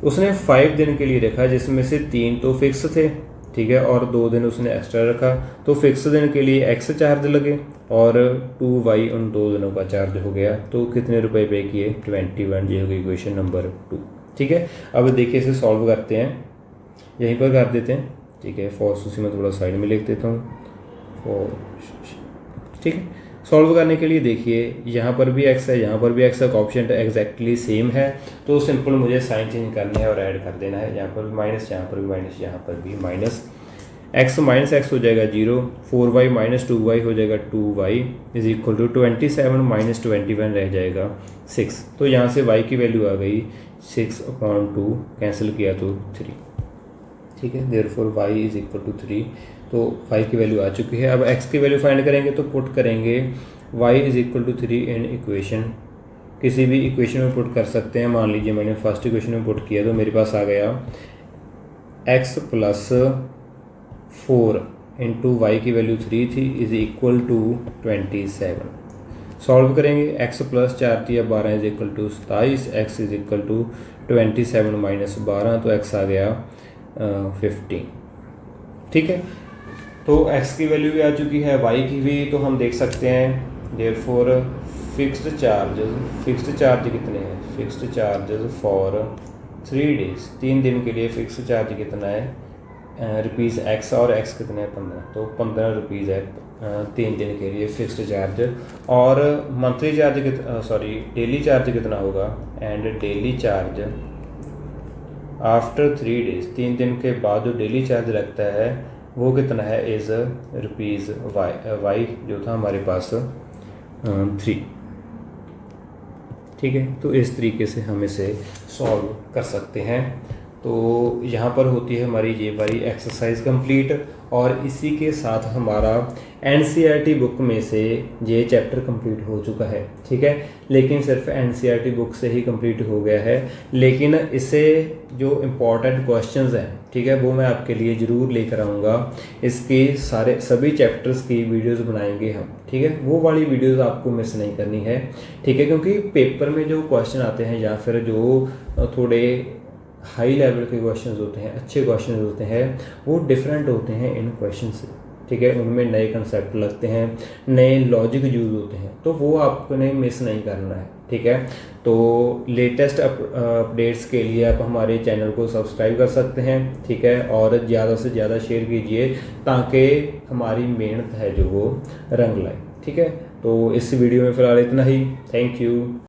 उसने 5 दिन के लिए रखा जिसमें से 3 तो फिक्स थे। ठीक है, और 2 दिन उसने एक्स्ट्रा रखा, तो फिक्स दिन के लिए x चार्ज लगे और 2y उन 2 दिनों का चार्ज हो गया। तो कितने रुपए पे किए, 21। ये होगी इक्वेशन नंबर 2। ठीक है, अब देखिए इसे सॉल्व करते हैं, यहीं पर कर देते हैं। ठीक है, फॉर सुशी में थोड़ा साइड में लिख देता हूँ फॉर। ठीक है, सॉल्व करने के लिए देखिए यहाँ पर भी x है, यहाँ पर भी x है, ऑप्शन एग्जैक्टली सेम है, तो सिंपल मुझे साइन चेंज करना है और ऐड कर देना है। यहाँ पर भी माइनस, यहाँ पर भी माइनस, यहाँ पर भी माइनस। x माइनस x हो जाएगा 0, 4y माइनस 2y हो जाएगा 2y is equal to 27 minus 21 रह जाएगा 6। तो यहाँ से y की वैल्यू आ गई 6/2, कैंसिल किया तो 3। ठीक है, therefore y is equal to 3। तो y की वैल्यू आ चुकी है। अब x की वैल्यू फाइंड करेंगे तो पुट करेंगे y is equal to 3 in equation, किसी भी इक्वेशन में पुट कर सकते हैं। मान लीजिए मैंने फर्स्ट इक्वेशन में पुट किया तो मेरे पास आ गया x प्लस 4 इंटू वाई की वैल्यू 3 थी इज इक्वल टू 27। सॉल्व करेंगे, x प्लस 4 थी 12 is equal to 27, x is equal to 27 minus 12, तो x आ गया 15। ठीक है, तो x की वैल्यू भी आ चुकी है, y की भी, तो हम देख सकते हैं देयरफॉर फिक्स्ड चार्ज कितने हैं, फिक्स्ड चार्जेस फॉर 3 डेज, 3 दिन के लिए फिक्स्ड चार्ज कितना है रुपीज़ x, और x कितने हैं 15, तो 15 रुपीज़ है 3 दिन के लिए फिक्स्ड चार्ज। और मंथली चार्ज डेली चार्ज कितना होगा, and daily charge after 3 days, 3 दिन के बाद जो डेली चार्ज लगता है वो कितना है, इज़ रुपीज़ वाई जो था हमारे पास 3। ठीक है, तो इस तरीके से हम इसे सॉल्व कर सकते हैं। तो यहाँ पर होती है हमारी ये वाली एक्सरसाइज कंप्लीट, और इसी के साथ हमारा एनसीईआरटी बुक में से ये चैप्टर कंप्लीट हो चुका है। ठीक है, लेकिन सिर्फ एनसीईआरटी बुक से ही कंप्लीट हो गया है, लेकिन इससे जो इम्पोर्टेंट क्वेश्चंस हैं, ठीक है, वो मैं आपके लिए ज़रूर लेकर आऊँगा। इसके सभी चैप्टर्स की वीडियोस बनाएंगे हम। ठीक है, वो वाली वीडियोस आपको मिस नहीं करनी है। ठीक है, क्योंकि पेपर में जो क्वेश्चन आते हैं या फिर जो थोड़े हाई लेवल के क्वेश्चंस होते हैं, अच्छे क्वेश्चंस होते हैं, वो डिफरेंट होते हैं इन क्वेश्चन से। ठीक है, उनमें नए कंसेप्ट लगते हैं, नए लॉजिक यूज़ होते हैं, तो वो आपने मिस नहीं करना है। ठीक है, तो लेटेस्ट अपडेट्स के लिए आप हमारे चैनल को सब्सक्राइब कर सकते हैं। ठीक है, और ज़्यादा से ज़्यादा शेयर कीजिए ताकि हमारी मेहनत है जो वो रंग लाए। ठीक है, तो इस वीडियो में फ़िलहाल इतना ही। Thank you.